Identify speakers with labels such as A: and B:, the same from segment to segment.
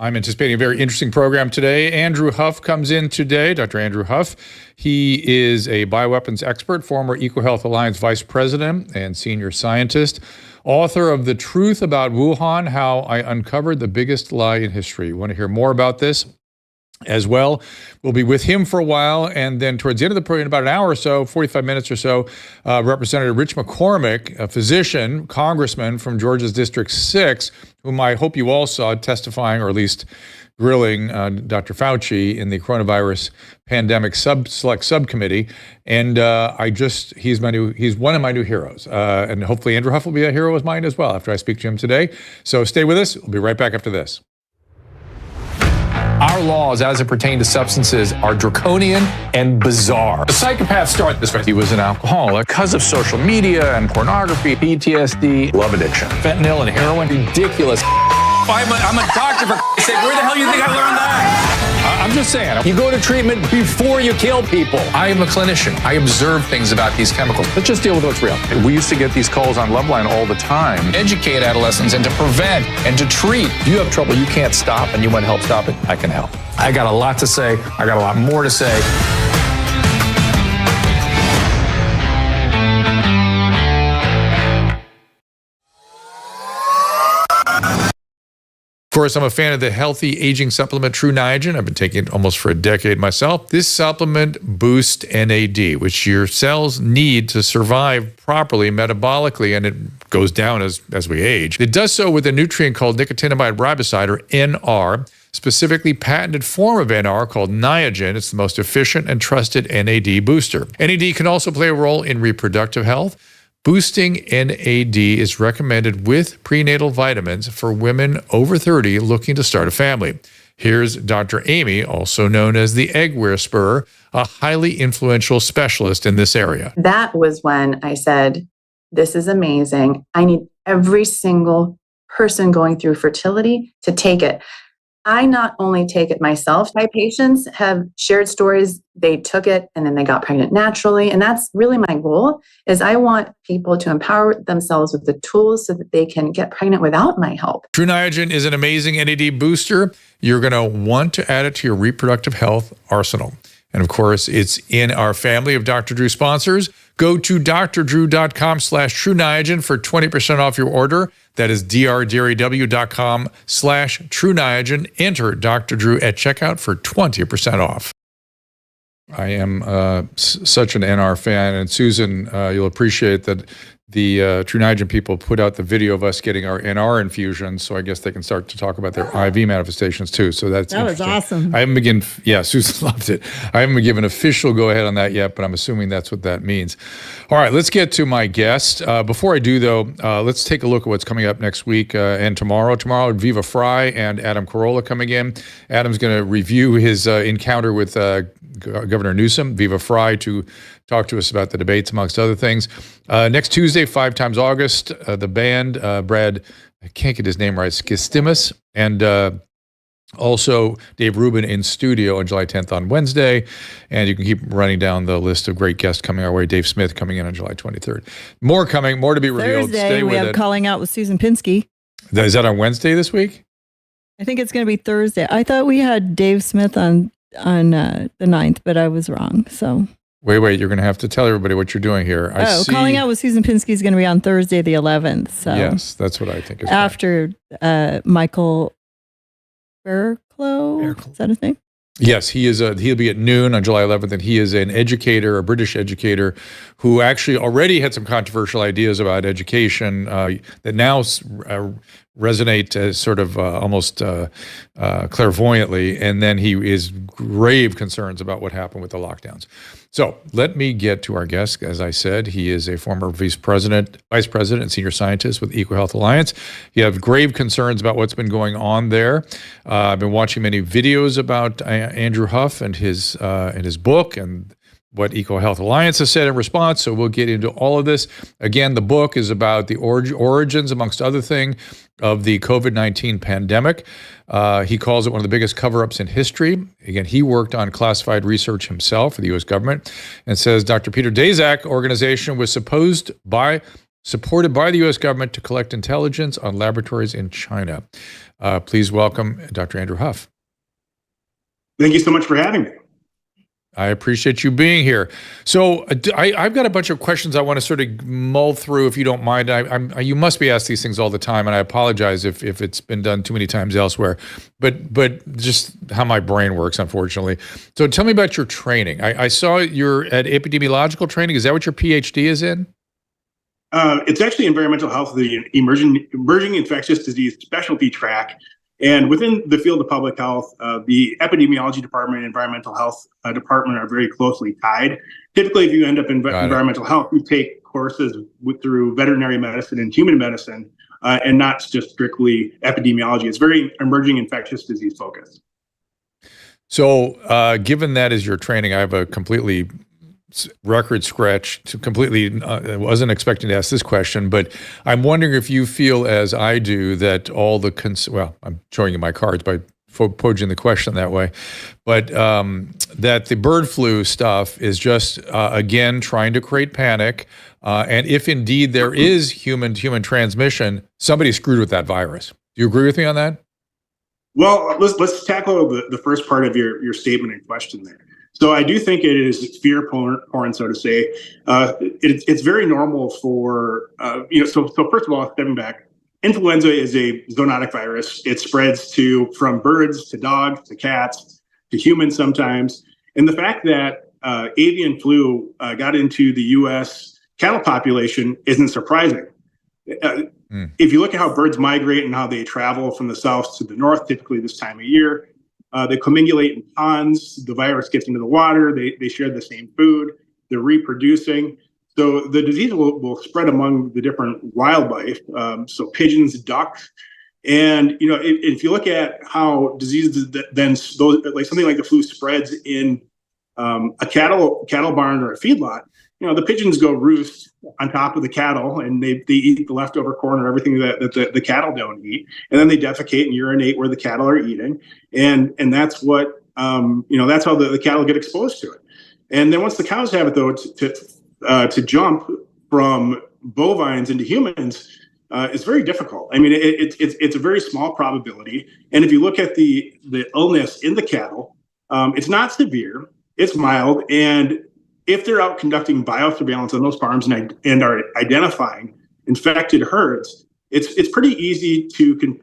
A: I'm anticipating a very interesting program today. Andrew Huff comes in today, Dr. Andrew Huff. He is a bioweapons expert, former EcoHealth Alliance vice president and senior scientist, author of The Truth About Wuhan, How I Uncovered the Biggest Lie in History. You want to hear more about this as well? We'll be with him for a while, and then towards the end of the program, in about an hour or so, 45 minutes or so, Representative Rich McCormick, a physician, congressman from Georgia's District 6, whom I hope you all saw testifying, or at least grilling Dr. Fauci in the coronavirus pandemic select subcommittee. And he's one of my new heroes. And hopefully Andrew Huff will be a hero of mine as well after I speak to him today. So stay with us. We'll be right back after this.
B: Our laws as it pertains to substances are draconian and bizarre. The psychopaths start this way. He was an alcoholic because of social media and pornography, PTSD, love addiction, fentanyl and heroin. Ridiculous. I'm a doctor, for Christ's sake. Where the hell do you think I learned that? I'm just saying, you go to treatment before you kill people. I am a clinician. I observe things about these chemicals. Let's just deal with what's real. We used to get these calls on Loveline all the time. Educate adolescents and to prevent and to treat. If you have trouble you can't stop and you want to help stop it, I can help. I got a lot to say. I got a lot more to say.
A: Of course, I'm a fan of the healthy aging supplement True Niagen. I've been taking it almost for a decade myself. This supplement boosts NAD, which your cells need to survive properly metabolically, and it goes down as we age. It does so with a nutrient called nicotinamide riboside, or NR, specifically patented form of NR called Niagen. It's the most efficient and trusted NAD booster. NAD can also play a role in reproductive health. Boosting NAD is recommended with prenatal vitamins for women over 30 looking to start a family. Here's Dr. Amy, also known as the Egg Whisperer, a highly influential specialist in this area.
C: That was when I said, this is amazing. I need every single person going through fertility to take it. I not only take it myself, my patients have shared stories. They took it and then they got pregnant naturally. And that's really my goal, is I want people to empower themselves with the tools so that they can get pregnant without my help.
A: True Niagen is an amazing NAD booster. You're going to want to add it to your reproductive health arsenal. And of course, it's in our family of Dr. Drew sponsors. Go to drdrew.com/True Niagen for 20% off your order. That is drdrew.com/True Niagen. Enter Dr. Drew at checkout for 20% off. I am such an NR fan, and Susan, you'll appreciate that the True Niagen people put out the video of us getting our NR infusion, so I guess they can start to talk about their IV manifestations too. So that
D: was awesome.
A: I haven't been Susan loved it. I haven't been given official go ahead on that yet, but I'm assuming that's what that means. All right, let's get to my guest. Before I do though, let's take a look at what's coming up next week and tomorrow. Tomorrow, Viva Fry and Adam Carolla coming in. Adam's going to review his encounter with Governor Newsom. Viva Fry to talk to us about the debates, amongst other things. Next Tuesday, 5 times August, the band, Brad, I can't get his name right, Skistimus, and also Dave Rubin in studio on July 10th on Wednesday. And you can keep running down the list of great guests coming our way. Dave Smith coming in on July 23rd. More coming, more to be revealed.
D: Thursday,
A: Stay
D: we
A: with
D: have
A: it.
D: Calling Out with Susan Pinsky.
A: Is that on Wednesday this week?
D: I think it's going to be Thursday. I thought we had Dave Smith on the 9th, but I was wrong. So
A: Wait, you're going to have to tell everybody what you're doing here.
D: Calling Out with Susan Pinsky is going to be on Thursday, the 11th. So
A: yes, that's what I think is
D: after Michael Fairclough. Is that his name?
A: Yes, he is. He'll be at noon on July 11th, and he is an educator, a British educator, who actually already had some controversial ideas about education that now resonate as sort of almost clairvoyantly, and then he is grave concerns about what happened with the lockdowns. So let me get to our guest. As I said, he is a former vice president and senior scientist with EcoHealth Alliance. You have grave concerns about what's been going on there. I've been watching many videos about Andrew Huff and his book and what EcoHealth Alliance has said in response. So we'll get into all of this. Again, the book is about the origins, amongst other things, of the COVID-19 pandemic. He calls it one of the biggest cover-ups in history. Again, he worked on classified research himself for the U.S. government, and says Dr. Peter Daszak's organization was supposed by supported by the U.S. government to collect intelligence on laboratories in China. Please welcome Dr. Andrew Huff.
E: Thank you so much for having me.
A: I appreciate you being here. So I've got a bunch of questions I want to sort of mull through, if you don't mind. You must be asked these things all the time, and I apologize if it's been done too many times elsewhere. But just how my brain works, unfortunately. So tell me about your training. I saw you're at epidemiological training. Is that what your PhD is in?
E: It's actually environmental health, the emerging infectious disease specialty track. And within the field of public health, the epidemiology department and environmental health department are very closely tied. Typically, if you end up in environmental health, you take courses through veterinary medicine and human medicine, and not just strictly epidemiology. It's very emerging infectious disease focused.
A: So given that as your training, I have a completely record scratch to completely wasn't expecting to ask this question, but I'm wondering if you feel as I do that all the well, I'm showing you my cards by posing the question that way, but that the bird flu stuff is just again trying to create panic, and if indeed there is human-to-human transmission, somebody screwed with that virus. Do you agree with me on that?
E: Well, let's tackle the first part of your statement and question there. So I do think it is fear porn, so to say. It's very normal for, so first of all, stepping back, influenza is a zoonotic virus. It spreads from birds to dogs to cats to humans sometimes. And the fact that avian flu got into the U.S. cattle population isn't surprising. If you look at how birds migrate and how they travel from the south to the north, typically this time of year, they commingulate in ponds. The virus gets into the water. They share the same food. They're reproducing. So the disease will spread among the different wildlife. So pigeons, ducks. And, if you look at how diseases then, like something like the flu spreads in a cattle barn or a feedlot, the pigeons go roost on top of the cattle, and they eat the leftover corn or everything that the cattle don't eat, and then they defecate and urinate where the cattle are eating, and that's what that's how the cattle get exposed to it. And then once the cows have it, though, to jump from bovines into humans, it's very difficult. I mean, it's a very small probability, and if you look at the illness in the cattle, it's not severe, it's mild, and if they're out conducting biosurveillance on those farms and are identifying infected herds, it's pretty easy to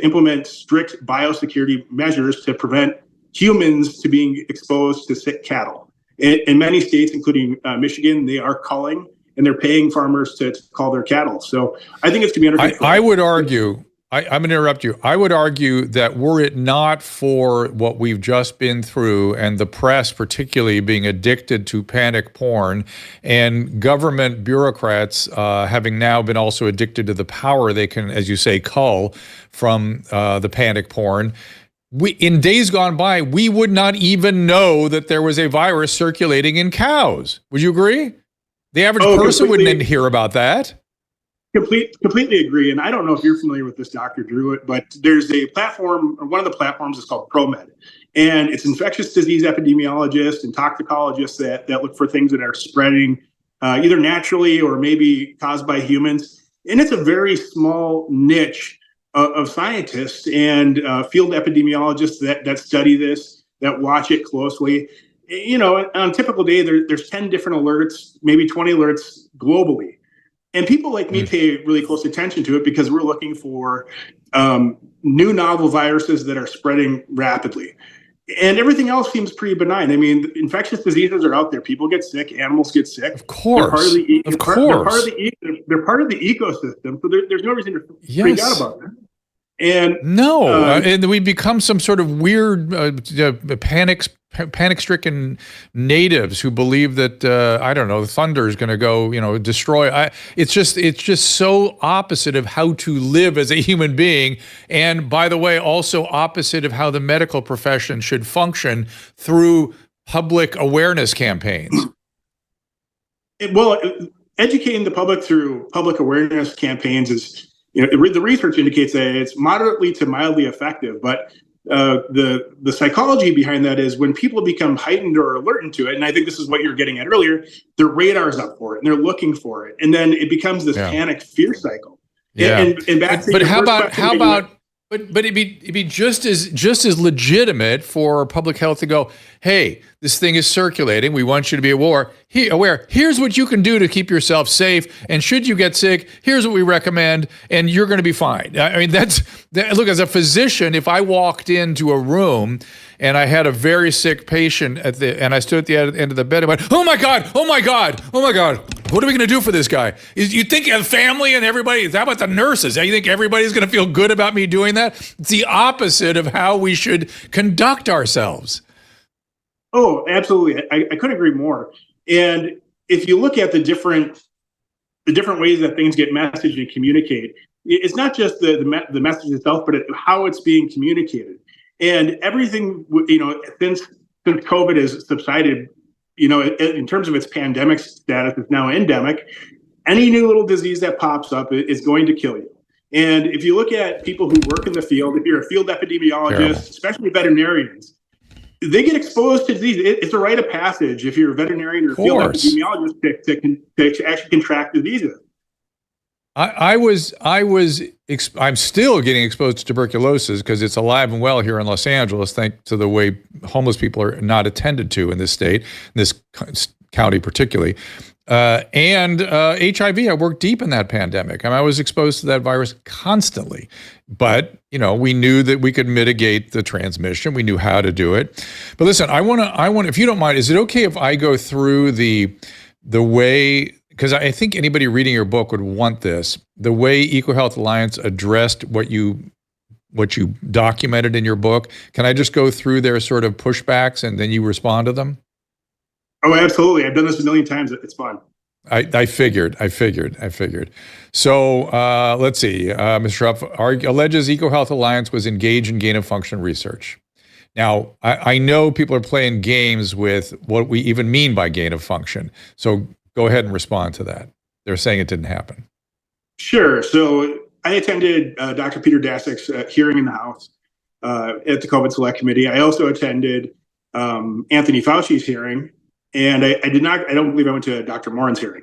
E: implement strict biosecurity measures to prevent humans to being exposed to sick cattle. In many states, including Michigan, they are culling and they're paying farmers to call their cattle. So I think it's going to be under control.
A: I would argue. I'm going to interrupt you. I would argue that were it not for what we've just been through and the press particularly being addicted to panic porn and government bureaucrats having now been also addicted to the power they can, as you say, cull from the panic porn, in days gone by, we would not even know that there was a virus circulating in cows. Would you agree? The average person wouldn't hear about that.
E: Completely agree. And I don't know if you're familiar with this, Dr. Drew, but there's a platform, or one of the platforms is called ProMed. And it's infectious disease epidemiologists and toxicologists that look for things that are spreading either naturally or maybe caused by humans. And it's a very small niche of scientists and field epidemiologists that study this, that watch it closely. On a typical day, there's 10 different alerts, maybe 20 alerts globally. And people like me pay really close attention to it because we're looking for new novel viruses that are spreading rapidly. And everything else seems pretty benign. I mean, infectious diseases are out there. People get sick. Animals get sick.
A: Of course. They're
E: part of the ecosystem. So there's no reason to freak out about that. And
A: and we become some sort of weird panic-stricken natives who believe that I don't know, the thunder is going to go, destroy. It's just so opposite of how to live as a human being, and by the way, also opposite of how the medical profession should function through public awareness campaigns.
E: Educating the public through public awareness campaigns is. The research indicates that it's moderately to mildly effective, but the psychology behind that is when people become heightened or alerted to it, and I think this is what you were getting at earlier, their radar's up for it and they're looking for it, and then it becomes this panic fear cycle.
A: Yeah.
E: And back to
A: but
E: your
A: how
E: first
A: about
E: question,
A: how about but it'd be just as legitimate for public health to go, hey, this thing is circulating. We want you to be aware. Here's what you can do to keep yourself safe. And should you get sick, here's what we recommend, and you're going to be fine. I mean, look, as a physician, if I walked into a room and I had a very sick patient and I stood at the end of the bed and went, oh my God, oh my God, oh my God. What are we going to do for this guy? You think the family and everybody, how about the nurses? You think everybody's going to feel good about me doing that? It's the opposite of how we should conduct ourselves.
E: Oh, absolutely. I couldn't agree more. And if you look at the different ways that things get messaged and communicated, it's not just the message itself, but how it's being communicated. And everything, since COVID has subsided, in terms of its pandemic status, it's now endemic. Any new little disease that pops up is going to kill you. And if you look at people who work in the field, if you're a field epidemiologist, especially veterinarians, they get exposed to disease. It's a rite of passage if you're a veterinarian or a field epidemiologist to actually contract diseases.
A: I'm still getting exposed to tuberculosis because it's alive and well here in Los Angeles, thanks to the way homeless people are not attended to in this state, in this county particularly. And HIV, I worked deep in that pandemic. I was exposed to that virus constantly. But, we knew that we could mitigate the transmission. We knew how to do it. But listen, I want to, if you don't mind, is it okay if I go through the way, because I think anybody reading your book would want this, the way EcoHealth Alliance addressed what you documented in your book? Can I just go through their sort of pushbacks and then you respond to them?
E: Oh, absolutely. I've done this a million times. It's fun.
A: I figured. So let's see. Mr. Huff alleges EcoHealth Alliance was engaged in gain-of-function research. Now, I know people are playing games with what we even mean by gain-of-function. So go ahead and respond to that. They're saying it didn't happen.
E: Sure. So I attended Dr. Peter Daszak's hearing in the House at the COVID Select Committee. I also attended Anthony Fauci's hearing. And I don't believe I went to Dr. Morin's hearing.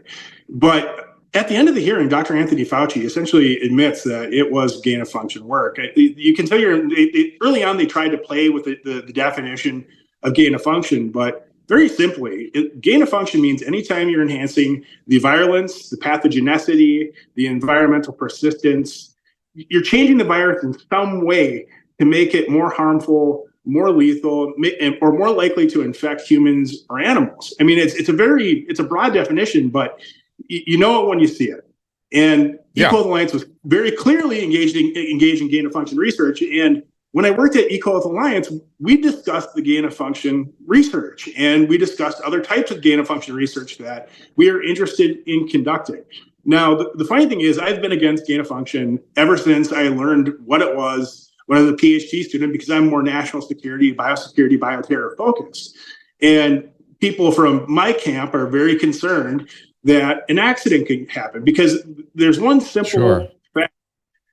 E: But at the end of the hearing, Dr. Anthony Fauci essentially admits that it was gain-of-function work. You can tell early on they tried to play with the definition of gain-of-function, but very simply, gain-of-function means anytime you're enhancing the virulence, the pathogenicity, the environmental persistence, you're changing the virus in some way to make it more harmful, more lethal, or more likely to infect humans or animals. I mean, it's a broad definition, but you know it when you see it. And EcoHealth Alliance was very clearly engaged in gain-of-function research. And when I worked at EcoHealth Alliance, we discussed the gain-of-function research, and we discussed other types of gain-of-function research that we are interested in conducting. Now, the funny thing is, I've been against gain-of-function ever since I learned what it was when I was a PhD student, because I'm more national security, biosecurity, bioterror focused. And people from my camp are very concerned that an accident can happen, because there's one simple fact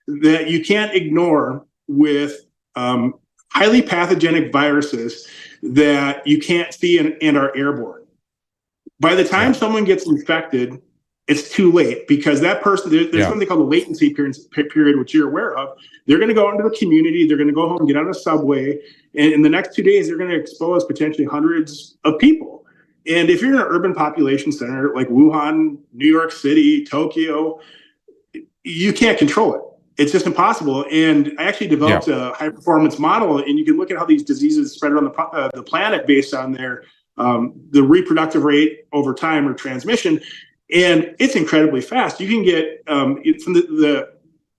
E: that you can't ignore with highly pathogenic viruses that you can't see and are airborne. By the time someone gets infected, it's too late, because that person, there's something called a latency period, which you're aware of. They're going to go into the community, they're going to go home, get on a subway, and in the next 2 days, they're going to expose potentially hundreds of people. And if you're in an urban population center like Wuhan, New York City, Tokyo, you can't control it. It's just impossible. And I actually developed a high performance model, and you can look at how these diseases spread around the planet based on their the reproductive rate over time or transmission. And it's incredibly fast. You can get from the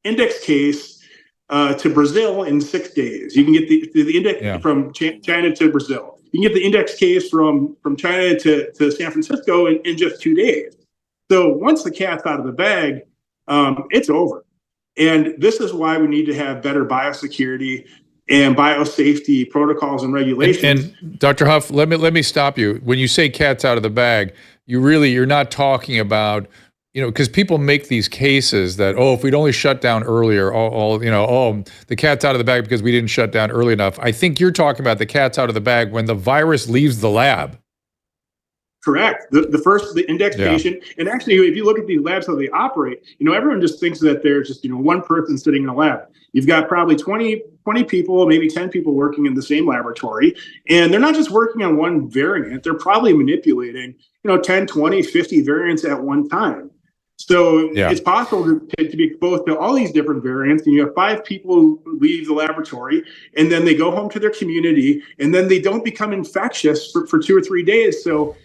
E: index case to Brazil in 6 days. You can get the index from China to Brazil. You can get the index case from China to San Francisco in just 2 days. So once the cat's out of the bag, it's over. And this is why we need to have better biosecurity and biosafety protocols and regulations.
A: And Dr. Huff, let me stop you. When you say cat's out of the bag, you're not talking about because people make these cases that, oh, if we'd only shut down earlier, the cat's out of the bag because we didn't shut down early enough. I think you're talking about the cat's out of the bag when the virus leaves the lab.
E: Correct. The index patient, and actually, if you look at these labs, how they operate, everyone just thinks that there's just, one person sitting in a lab. You've got probably 20 people, maybe 10 people working in the same laboratory, and they're not just working on one variant. They're probably manipulating, 10, 20, 50 variants at one time. So it's possible to be exposed to all these different variants, and you have 5 people who leave the laboratory, and then they go home to their community, and then they don't become infectious for 2 or 3 days. So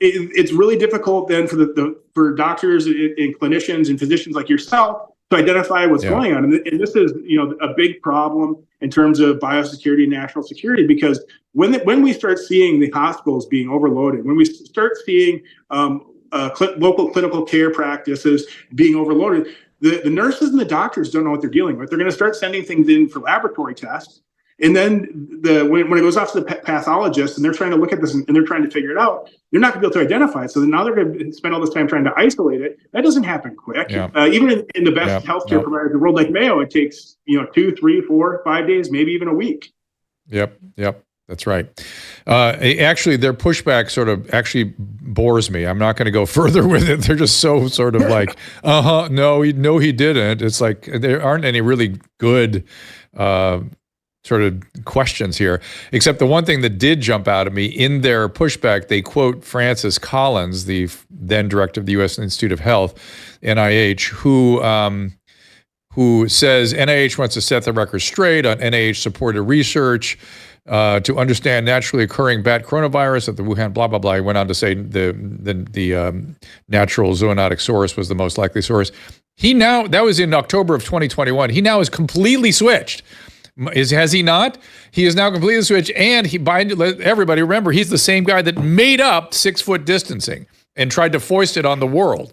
E: it's really difficult then for doctors and clinicians and physicians like yourself to identify what's going on. And this is, a big problem in terms of biosecurity and national security, because when we start seeing the hospitals being overloaded, when we start seeing local clinical care practices being overloaded, the nurses and the doctors don't know what they're dealing with. They're going to start sending things in for laboratory tests. And then when it goes off to the pathologist and they're trying to look at this and they're trying to figure it out, they're not going to be able to identify it. So now they're going to spend all this time trying to isolate it. That doesn't happen quick. Even in the best healthcare providers in the world, like Mayo, it takes 2, 3, 4, 5 days, maybe even a week. Yep.
A: That's right. Actually, their pushback sort of actually bores me. I'm not going to go further with it. They're just so sort of like, no, he didn't. It's like there aren't any really good sort of questions here, except the one thing that did jump out at me in their pushback, they quote Francis Collins, the then director of the U.S. Institute of Health, NIH, who says NIH wants to set the record straight on NIH-supported research to understand naturally occurring bat coronavirus at the Wuhan, blah, blah, blah. He went on to say the natural zoonotic source was the most likely source. That was in October of 2021. He now is completely switched. Has he not? He is now completely switched, and everybody remember, he's the same guy that made up 6-foot distancing and tried to foist it on the world.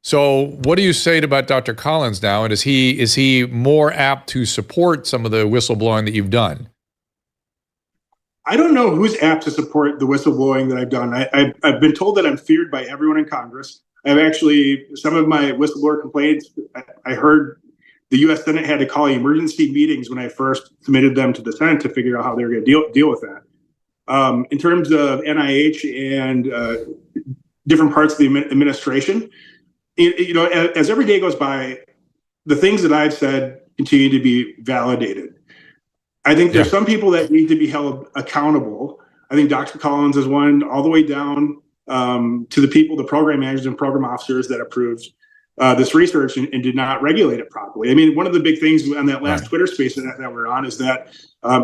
A: So what do you say about Dr. Collins now, and is he more apt to support some of the whistleblowing that you've done?
E: I don't know who's apt to support the whistleblowing that I've done. I've been told that I'm feared by everyone in Congress. I've actually, some of my whistleblower complaints, I heard the U.S. Senate had to call emergency meetings when I first submitted them to the Senate to figure out how they were going to deal with that. In terms of NIH and different parts of the administration, as every day goes by, the things that I've said continue to be validated. I think there's some people that need to be held accountable. I think Dr. Collins is one, all the way down to the people, the program managers and program officers that approved this research and did not regulate it properly. I mean, one of the big things on that last Twitter space that we're on is that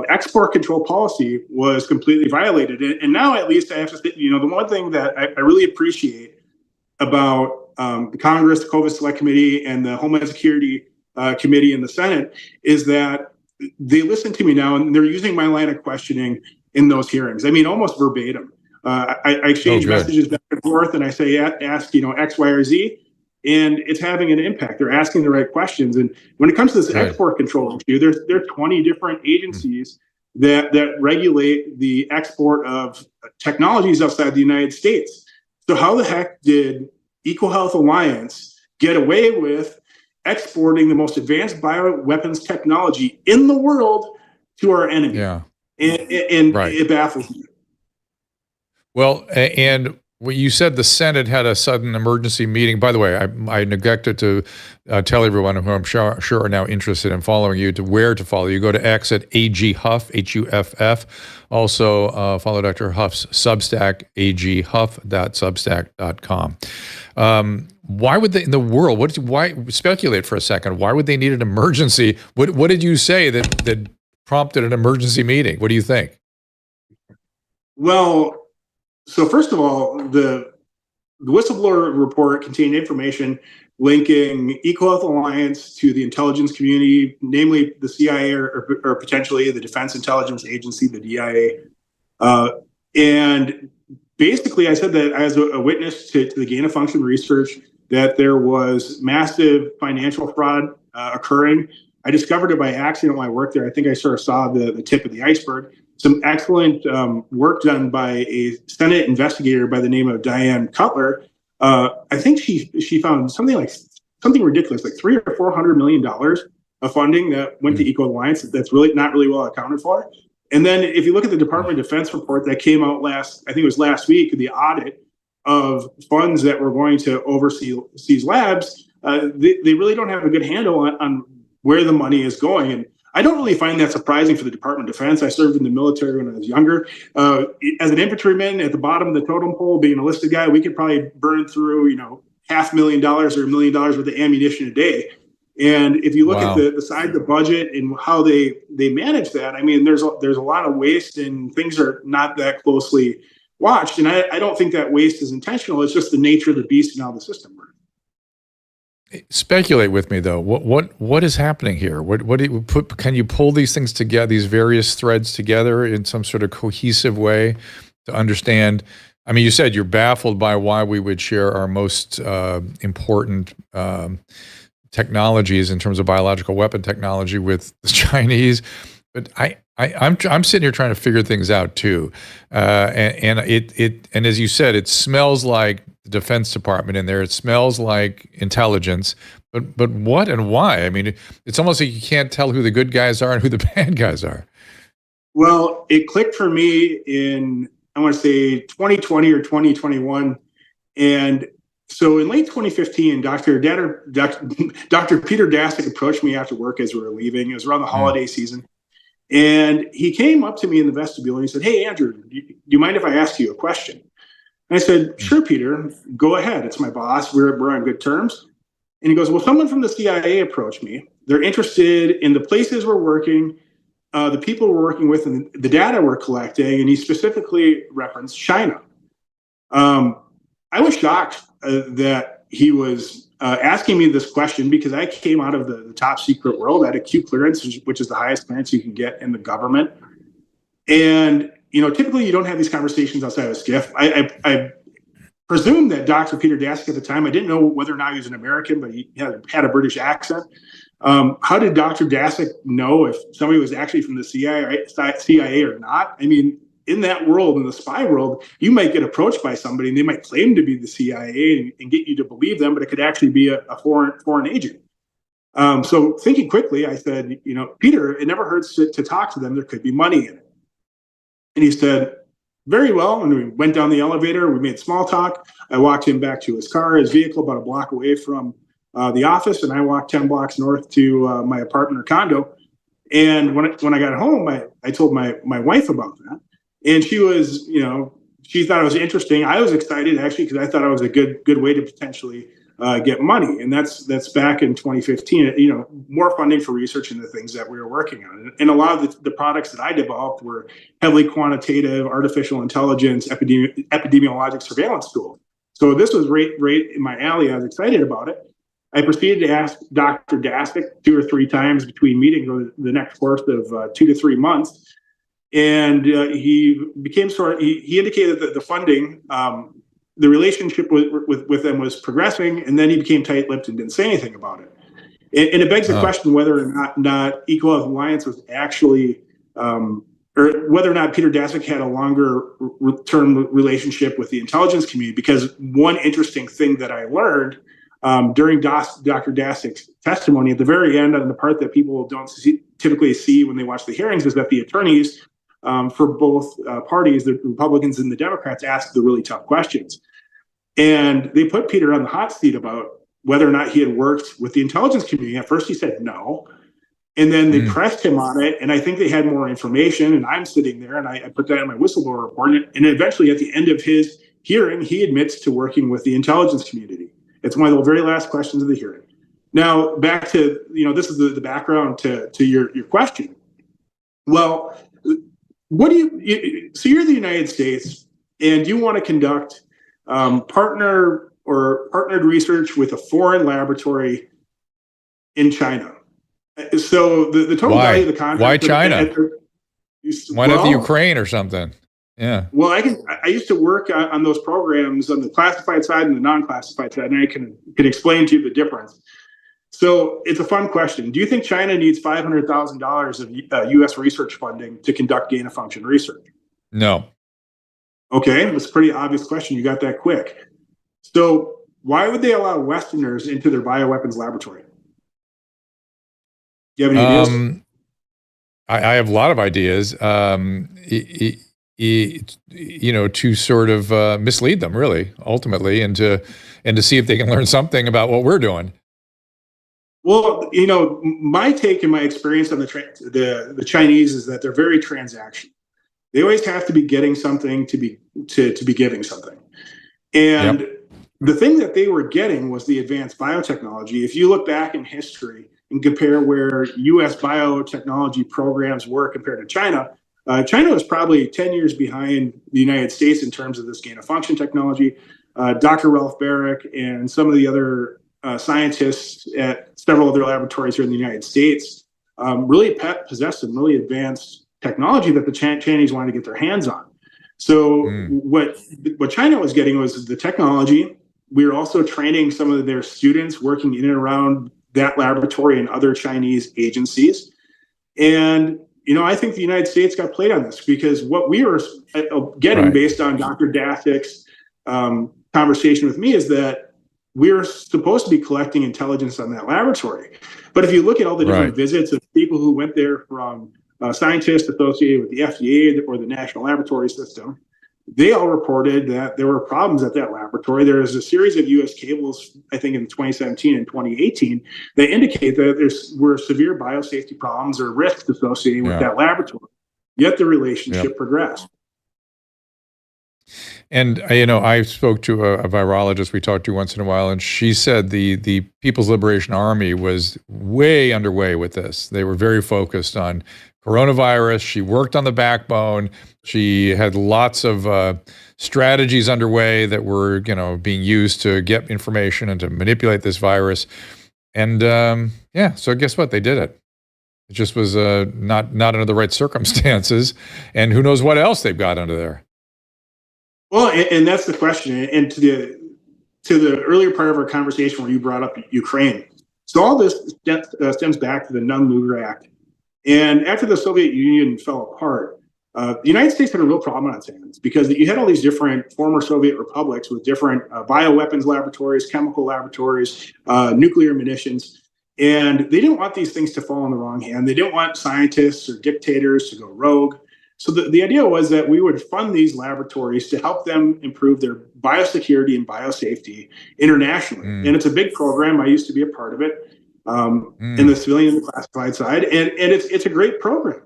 E: export control policy was completely violated. And now at least I have to say, the one thing that I really appreciate about the Congress, the COVID Select Committee, and the Homeland Security Committee in the Senate is that they listen to me now and they're using my line of questioning in those hearings. I mean, almost verbatim. I exchange messages back and forth and I say, ask, X, Y, or Z. And it's having an impact. They're asking the right questions. And when it comes to this export control issue, there are 20 different agencies that regulate the export of technologies outside the United States. So how the heck did EcoHealth Alliance get away with exporting the most advanced bioweapons technology in the world to our enemy? And it baffles me.
A: Well, and well, you said the Senate had a sudden emergency meeting. By the way, I neglected to tell everyone who I'm sure are now interested in following you to where to follow you. Go to X at AG Huff, Huff. Also, follow Dr. Huff's Substack, aghuff.substack.com. Why would they, in the world, why speculate for a second? Why would they need an emergency? What did you say that prompted an emergency meeting? What do you think?
E: Well, so first of all, the whistleblower report contained information linking EcoHealth Alliance to the intelligence community, namely the CIA or potentially the Defense Intelligence Agency, the DIA. And basically, I said that as a witness to the gain of function research, that there was massive financial fraud occurring. I discovered it by accident when I worked there. I think I sort of saw the tip of the iceberg. Some excellent work done by a Senate investigator by the name of Diane Cutler I think she found something ridiculous, like $300 or $400 million of funding that went to EcoAlliance that's really not really well accounted for. And then if you look at the Department of Defense report that came out last week, the audit of funds that were going to oversee these labs, they really don't have a good handle on where the money is going. And I don't really find that surprising for the Department of Defense. I served in the military when I was younger. As an infantryman at the bottom of the totem pole, being a listed guy, we could probably burn through, $500,000 or $1 million worth of ammunition a day. And if you look at the side of the budget and how they manage that, I mean, there's a lot of waste and things are not that closely watched. And I don't think that waste is intentional. It's just the nature of the beast and how the system works.
A: Speculate with me though. What is happening here? What do you put? Can you pull these things together, these various threads together in some sort of cohesive way to understand? I mean, you said you're baffled by why we would share our most important technologies in terms of biological weapon technology with the Chinese, but I'm sitting here trying to figure things out too, and as you said, it smells like the Defense Department in there. It smells like intelligence, but what and why? I mean, it's almost like you can't tell who the good guys are and who the bad guys are.
E: Well, it clicked for me in, I want to say 2020 or 2021, and so in late 2015, Dr. Peter Daszak approached me after work as we were leaving. It was around the holiday season. And he came up to me in the vestibule and he said, "Hey, Andrew, do you mind if I ask you a question?" And I said, "Sure, Peter, go ahead. It's my boss. We're on good terms." And he goes, "Well, someone from the CIA approached me. They're interested in the places we're working, the people we're working with, and the data we're collecting." And he specifically referenced China. I was shocked that he was asking me this question because I came out of the top secret world. I had a Q clearance, which is the highest clearance you can get in the government. And, typically you don't have these conversations outside of a SCIF. I presume that Dr. Peter Daszak at the time, I didn't know whether or not he was an American, but he had a British accent. How did Dr. Daszak know if somebody was actually from the CIA or not? I mean, in that world, in the spy world, you might get approached by somebody and they might claim to be the CIA and get you to believe them, but it could actually be a foreign agent. So thinking quickly, I said, "Peter, it never hurts to talk to them. There could be money in it." And he said, "Very well." And we went down the elevator. We made small talk. I walked him back to his car, his vehicle, about a block away from the office. And I walked 10 blocks north to my apartment or condo. And when I got home, I told my wife about that. And she was, she thought it was interesting. I was excited actually because I thought it was a good way to potentially get money. And that's back in 2015. More funding for research and the things that we were working on. And a lot of the products that I developed were heavily quantitative, artificial intelligence, epidemiologic surveillance tools. So this was right in my alley. I was excited about it. I proceeded to ask Dr. Daszak 2 or 3 times between meetings over the next course of 2 to 3 months. And he indicated that the funding, the relationship with them was progressing, and then he became tight-lipped and didn't say anything about it. And it begs the question whether or not EcoHealth Alliance was actually, or whether or not Peter Daszak had a longer-term relationship with the intelligence community. Because one interesting thing that I learned during Dr. Daszak's testimony at the very end, on the part that people don't typically see when they watch the hearings, is that the attorneys for both parties, the Republicans and the Democrats, asked the really tough questions. And they put Peter on the hot seat about whether or not he had worked with the intelligence community. At first he said no. And then they pressed him on it. And I think they had more information. And I'm sitting there and I put that in my whistleblower report. And eventually at the end of his hearing, he admits to working with the intelligence community. It's one of the very last questions of the hearing. Now, back to, this is the background to your question. Well, so you're the United States and you want to conduct partnered research with a foreign laboratory in China. So the total value of the contract.
A: Why China? Why not the Ukraine or something? Yeah.
E: Well, I used to work on those programs on the classified side and the non-classified side, and I can explain to you the difference. So it's a fun question. Do you think China needs $500,000 of U.S. research funding to conduct gain-of-function research?
A: No.
E: Okay, that's a pretty obvious question. You got that quick. So why would they allow Westerners into their bioweapons laboratory? Do you have any ideas?
A: I have a lot of ideas. To sort of mislead them, really, ultimately, and to see if they can learn something about what we're doing.
E: Well, my take and my experience on the Chinese is that they're very transactional. They always have to be getting something to be giving something. And the thing that they were getting was the advanced biotechnology. If you look back in history and compare where U.S. biotechnology programs were compared to China, China was probably 10 years behind the United States in terms of this gain-of-function technology. Dr. Ralph Barrick and some of the other scientists at several other laboratories here in the United States really possessed some really advanced technology that the Chinese wanted to get their hands on. So what China was getting was the technology. We were also training some of their students working in and around that laboratory and other Chinese agencies. And, I think the United States got played on this because what we were getting based on Dr. Dathik's conversation with me is that we're supposed to be collecting intelligence on that laboratory. But if you look at all the different visits of people who went there from scientists associated with the FDA or the National Laboratory System, they all reported that there were problems at that laboratory. There is a series of U.S. cables, I think in 2017 and 2018, that indicate that there were severe biosafety problems or risks associated with that laboratory. Yet the relationship progressed.
A: And I spoke to a virologist we talked to once in a while, and she said the People's Liberation Army was way underway with this. They were very focused on coronavirus. She worked on the backbone. She had lots of strategies underway that were, being used to get information and to manipulate this virus. And so guess what? They did it. It just was not under the right circumstances. And who knows what else they've got under there.
E: Well, and that's the question. And to the earlier part of our conversation where you brought up Ukraine. So all this stems back to the Nunn-Lugar Act. And after the Soviet Union fell apart, the United States had a real problem on its hands because you had all these different former Soviet republics with different bioweapons laboratories, chemical laboratories, nuclear munitions. And they didn't want these things to fall in the wrong hand. They didn't want scientists or dictators to go rogue. So the idea was that we would fund these laboratories to help them improve their biosecurity and biosafety internationally. And it's a big program. I used to be a part of it in the civilian and classified side. And it's a great program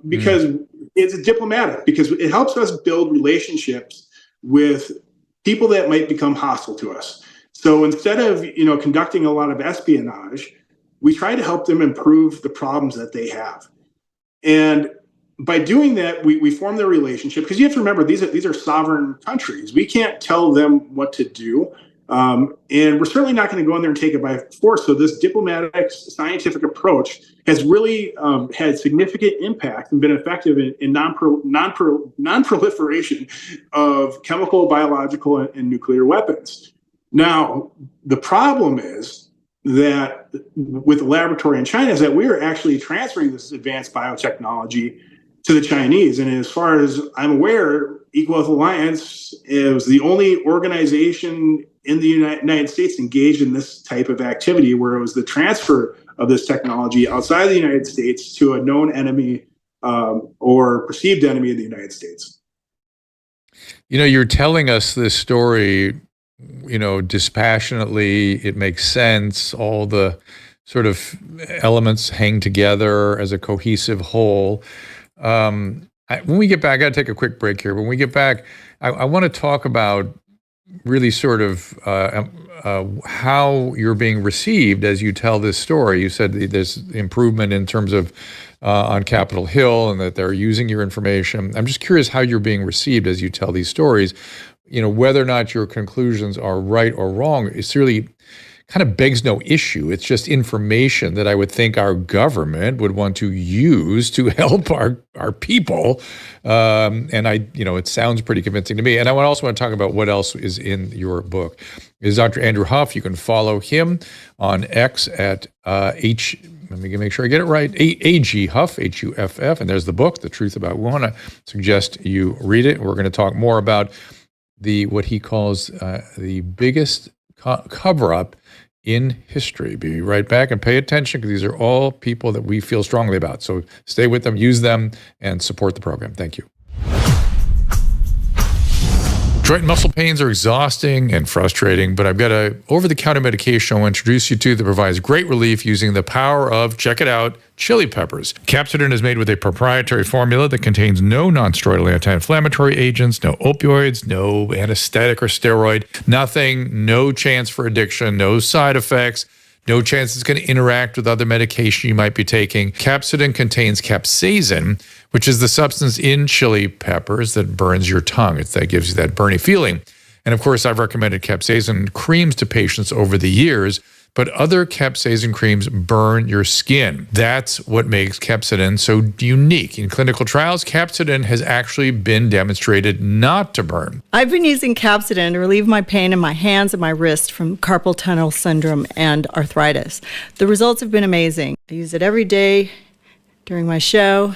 E: because it's diplomatic, because it helps us build relationships with people that might become hostile to us. So instead of, conducting a lot of espionage, we try to help them improve the problems that they have. And by doing that, we form their relationship, because you have to remember, these are sovereign countries. We can't tell them what to do. And we're certainly not going to go in there and take it by force. So this diplomatic, scientific approach has really had significant impact and been effective in non-proliferation of chemical, biological, and nuclear weapons. Now, the problem is that with the laboratory in China is that we are actually transferring this advanced biotechnology to the Chinese. And as far as I'm aware, EcoHealth Alliance is the only organization in the United States engaged in this type of activity, where it was the transfer of this technology outside of the United States to a known enemy or perceived enemy of the United States.
A: You're telling us this story, dispassionately. It makes sense. All the sort of elements hang together as a cohesive whole. When we get back, I got to take a quick break here. When we get back, I want to talk about really sort of how you're being received as you tell this story. You said there's improvement in terms of on Capitol Hill and that they're using your information. I'm just curious how you're being received as you tell these stories. Whether or not your conclusions are right or wrong, it's really kind of begs no issue. It's just information that I would think our government would want to use to help our people. And it sounds pretty convincing to me. And I also want to talk about what else is in your book. Is Dr. Andrew Huff. You can follow him on X at let me make sure I get it right, AG Huff, Huff. And there's the book, The Truth About. We want to suggest you read it. We're going to talk more about what he calls the biggest cover-up in history. Be right back and pay attention, because these are all people that we feel strongly about. So stay with them, use them, and support the program. Thank you. Joint and muscle pains are exhausting and frustrating, but I've got a over-the-counter medication I'll introduce you to that provides great relief using the power of, check it out, chili peppers. Capsidin is made with a proprietary formula that contains no non-steroidal anti-inflammatory agents, no opioids, no anesthetic or steroid, nothing, no chance for addiction, no side effects, no chance it's going to interact with other medication you might be taking. Capsidin contains capsaicin, which is the substance in chili peppers that burns your tongue. That gives you that burny feeling. And of course, I've recommended capsaicin creams to patients over the years, but other capsaicin creams burn your skin. That's what makes capsidin so unique. In clinical trials, capsidin has actually been demonstrated not to burn.
D: I've been using capsidin to relieve my pain in my hands and my wrist from carpal tunnel syndrome and arthritis. The results have been amazing. I use it every day during my show,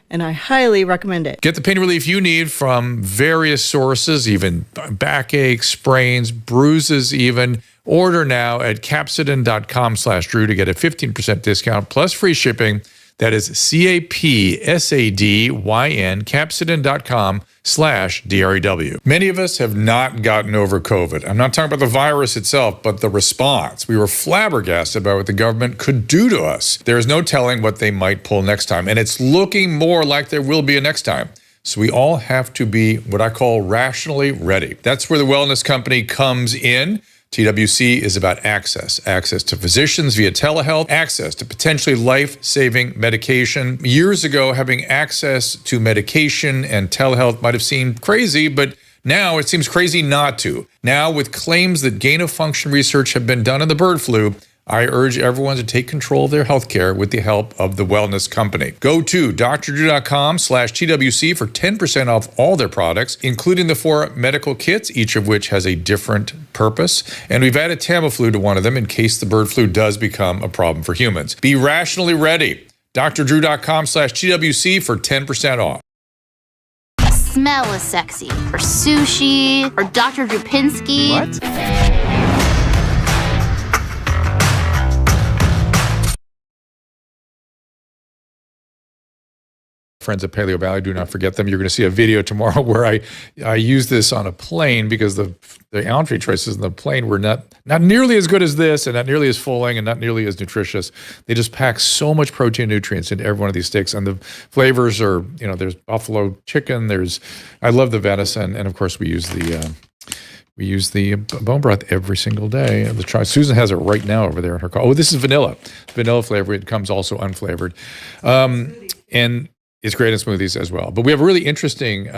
D: and I highly recommend it.
A: Get the pain relief you need from various sources, even backache, sprains, bruises even. Order now at capsidin.com/Drew to get a 15% discount plus free shipping. That is CAPSADYN, capsidin.com/DREW. Many of us have not gotten over COVID. I'm not talking about the virus itself, but the response. We were flabbergasted by what the government could do to us. There is no telling what they might pull next time, and it's looking more like there will be a next time. So we all have to be what I call rationally ready. That's where the wellness company comes in. TWC is about access to physicians via telehealth, access to potentially life-saving medication. Years ago, having access to medication and telehealth might have seemed crazy, but now it seems crazy not to. Now, with claims that gain-of-function research have been done on the bird flu, I urge everyone to take control of their healthcare with the help of the wellness company. Go to drdrew.com/TWC for 10% off all their products, including the 4 medical kits, each of which has a different purpose. And we've added Tamiflu to one of them in case the bird flu does become a problem for humans. Be rationally ready. drdrew.com/TWC for 10% off.
F: Smell is sexy. Or sushi. Or Dr. Drupinski.
B: What?
A: Friends at Paleo Valley, do not forget them. You're going to see a video tomorrow where I use this on a plane, because the entree choices in the plane were not nearly as good as this, and not nearly as filling, and not nearly as nutritious. They just pack so much protein and nutrients into every one of these sticks, and the flavors are, there's buffalo chicken, I love the venison, and of course we use the bone broth every single day. Let's try. Susan has it right now over there in her car. Oh, this is vanilla flavor. It comes also unflavored, and it's great in smoothies as well. But we have a really interesting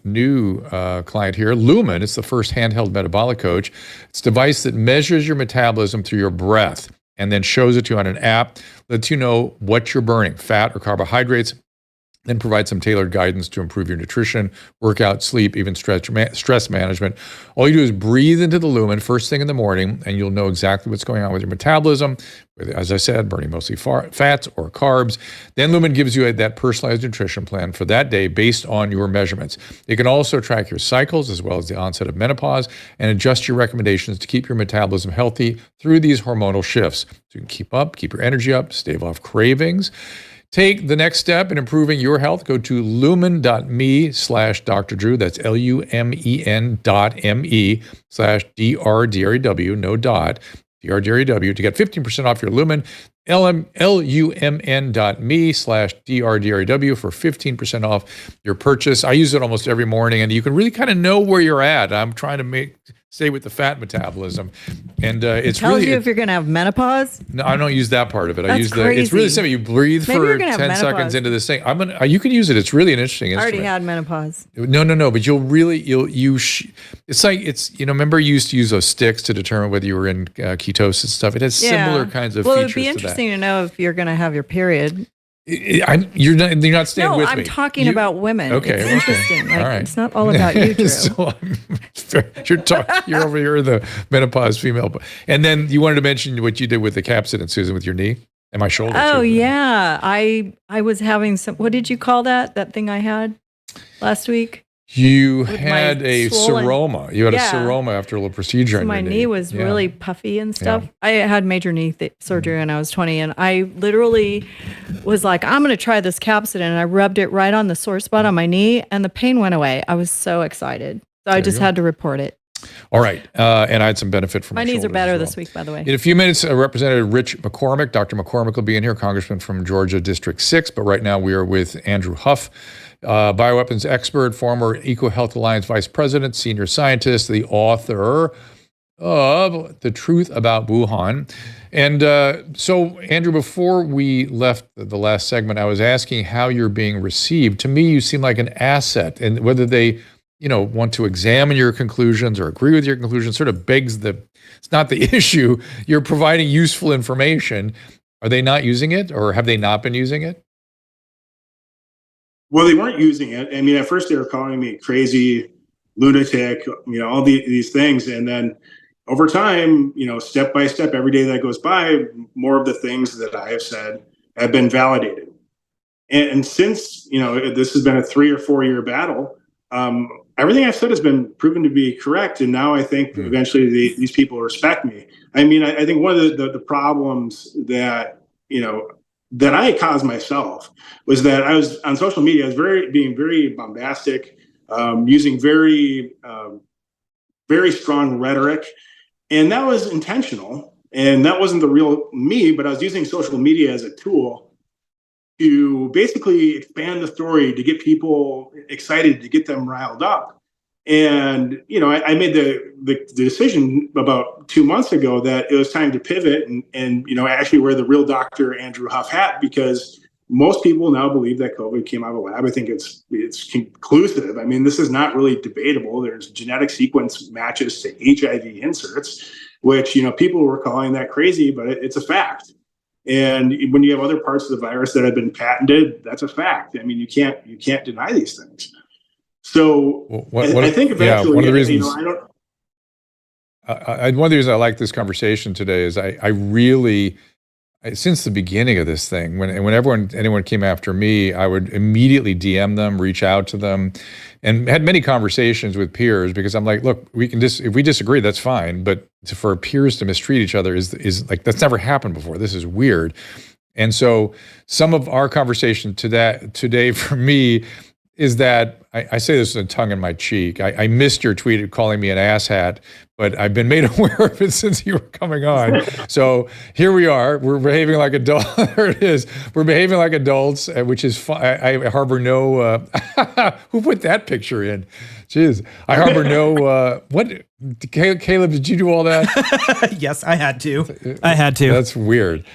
A: new client here, Lumen. It's the first handheld metabolic coach. It's a device that measures your metabolism through your breath and then shows it to you on an app, lets you know what you're burning, fat or carbohydrates, then provide some tailored guidance to improve your nutrition, workout, sleep, even stress management. All you do is breathe into the Lumen first thing in the morning, and you'll know exactly what's going on with your metabolism. As I said, burning mostly fats or carbs. Then Lumen gives you that personalized nutrition plan for that day based on your measurements. It can also track your cycles as well as the onset of menopause and adjust your recommendations to keep your metabolism healthy through these hormonal shifts. So you can keep your energy up, stave off cravings. Take the next step in improving your health. Go to lumen.me/Dr. Drew. That's lumen.me/DRDREW, no dot, DRDREW, to get 15% off your Lumen. lumn.me/DRDREW for 15% off your purchase. I use it almost every morning, and you can really kind of know where you're at. I'm trying to stay with the fat metabolism, and it's
D: Tells
A: really
D: you if you're going to have menopause.
A: No, I don't use that part of it. I
D: That's
A: use it's
D: crazy.
A: really simple. You breathe
D: Maybe
A: for
D: you're gonna have
A: 10 seconds
D: menopause.
A: into this thing. You can use it. It's really an interesting
D: I already
A: instrument.
D: had menopause.
A: No, but it's like, remember you used to use those sticks to determine whether you were in ketosis and stuff. It has similar kinds of
D: Well,
A: features
D: it'd be
A: to
D: interesting to know if you're going to have your period.
A: You're not staying
D: No,
A: with me.
D: I'm talking about women.
A: Okay,
D: It's interesting. Like,
A: all right.
D: It's not all about you, Drew.
A: So you're over here, the menopause female. And then you wanted to mention what you did with the capsidin, Susan, with your knee and my shoulder.
D: Oh,
A: too.
D: yeah. I was having some, what did you call that? That thing I had last week?
A: You
D: with
A: had
D: my
A: a
D: swollen-
A: seroma. You had a
D: Yeah.
A: seroma after a little procedure.
D: So
A: on
D: my
A: your
D: knee was
A: Yeah.
D: really puffy and stuff.
A: Yeah.
D: I had major knee surgery when I was 20, and I literally was like, I'm going to try this capsule, and I rubbed it right on the sore spot on my knee, and the pain went away. I was so excited. So I just had to report it.
A: All right. And I had some benefit from
D: My knees are
A: shoulders
D: better
A: as well.
D: this week, by the way.
A: In a few minutes, Representative Rich McCormick, Dr. McCormick will be in here, Congressman from Georgia District 6. But right now we are with Andrew Huff, bioweapons expert, former EcoHealth Alliance vice president, senior scientist, the author of The Truth About Wuhan. And so, Andrew, before we left the last segment, I was asking how you're being received. To me, you seem like an asset, and whether they want to examine your conclusions or agree with your conclusions sort of begs it's not the issue. You're providing useful information. Are they not using it, or have they not been using it?
E: Well, they weren't using it. I mean, at first they were calling me crazy, lunatic, all these things. And then over time, step by step, every day that goes by, more of the things that I have said have been validated. And since, this has been a 3 or 4 year battle, everything I've said has been proven to be correct. And now I think eventually these people respect me. I mean, I think one of the problems that, that I caused myself was that I was on social media, I was being very bombastic, using very strong rhetoric. And that was intentional. And that wasn't the real me, but I was using social media as a tool to basically expand the story, to get people excited, to get them riled up. And, I made the decision about 2 months ago that it was time to pivot and actually wear the real Dr. Andrew Huff hat, because most people now believe that COVID came out of a lab. I think it's conclusive. I mean, this is not really debatable. There's genetic sequence matches to HIV inserts, which, people were calling that crazy, but it's a fact. And when you have other parts of the virus that have been patented, that's a fact. I mean, you can't deny these things. So I think eventually,
A: one of the reasons,
E: I don't.
A: One of the reasons I like this conversation today is I really, since the beginning of this thing, when anyone came after me, I would immediately DM them, reach out to them, and had many conversations with peers, because I'm like, look, if we disagree, that's fine, but for peers to mistreat each other is like, that's never happened before. This is weird. And so some of our conversation today for me is that I say this with a tongue in my cheek. I missed your tweet calling me an asshat, but I've been made aware of it since you were coming on. So here we are. We're behaving like adults. There it is. We're behaving like adults, which is fun. I harbor no. Who put that picture in? Jeez, I harbor no. What, Caleb? Did you do all that?
G: Yes, I had to.
A: That's weird.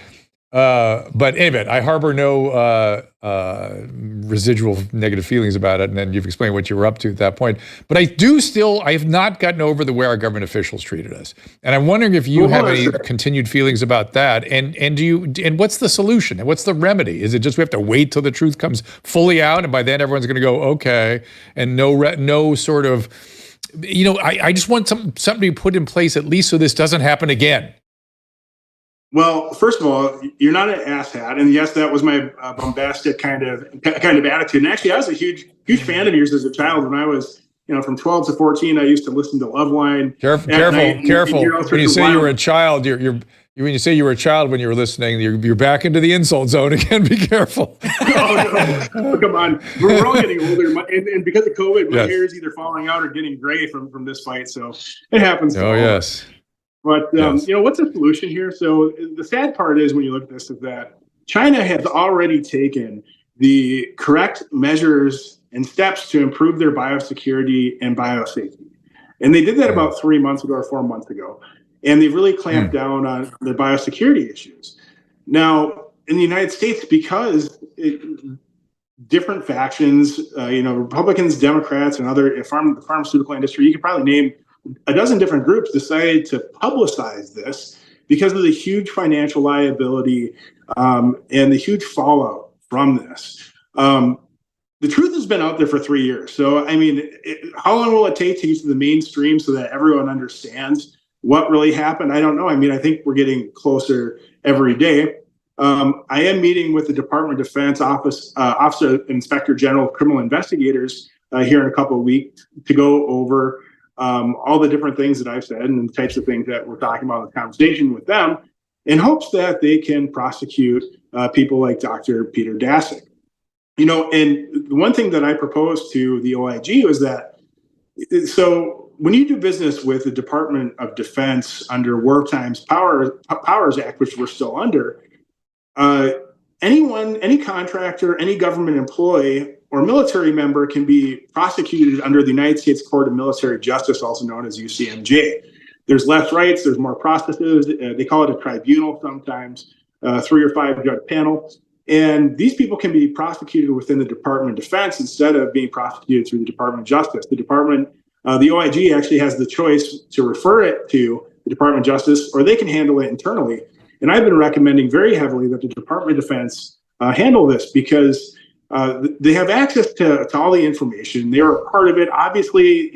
A: But anyway, I harbor no residual negative feelings about it, and then you've explained what you were up to at that point. But I have not gotten over the way our government officials treated us, and I'm wondering if you have any continued feelings about that. And what's the solution? And what's the remedy? Is it just we have to wait till the truth comes fully out, and by then everyone's going to go okay, and no sort of, I just want something to be put in place at least so this doesn't happen again.
E: Well, first of all, you're not an asshat, and yes, that was my bombastic kind of attitude. And actually, I was a huge fan of yours as a child. When I was, from 12 to 14, I used to listen to Loveline.
A: Careful. When you say you were a child, when you say you were a child when you were listening, you're back into the insult zone again. Be careful.
E: No, come on. We're all getting older, and because of COVID, my hair is either falling out or getting gray from this fight. So it happens.
A: Oh yes.
E: But, what's the solution here? So the sad part is when you look at this is that China has already taken the correct measures and steps to improve their biosecurity and biosafety. And they did that about 3 months ago or 4 months ago. And they've really clamped down on their biosecurity issues. Now, in the United States, because different factions, Republicans, Democrats, and the pharmaceutical industry, you could probably name a dozen different groups, decided to publicize this because of the huge financial liability and the huge fallout from this. The truth has been out there for 3 years. So, I mean, how long will it take to get to the mainstream so that everyone understands what really happened? I don't know. I mean, I think we're getting closer every day. I am meeting with the Department of Defense Office of Inspector General of Criminal Investigators here in a couple of weeks to go over all the different things that I've said and the types of things that we're talking about in the conversation with them, in hopes that they can prosecute people like Dr. Peter Daszak. And the one thing that I proposed to the OIG was that, so when you do business with the Department of Defense under Wartime Powers Act, which we're still under, any contractor, any government employee or military member can be prosecuted under the United States Court of Military Justice, also known as UCMJ. There's less rights, there's more processes. They call it a tribunal sometimes, 3 or 5 judge panel. And these people can be prosecuted within the Department of Defense instead of being prosecuted through the Department of Justice. The OIG actually has the choice to refer it to the Department of Justice, or they can handle it internally. And I've been recommending very heavily that the Department of Defense handle this, because they have access to all the information. They are a part of it. Obviously,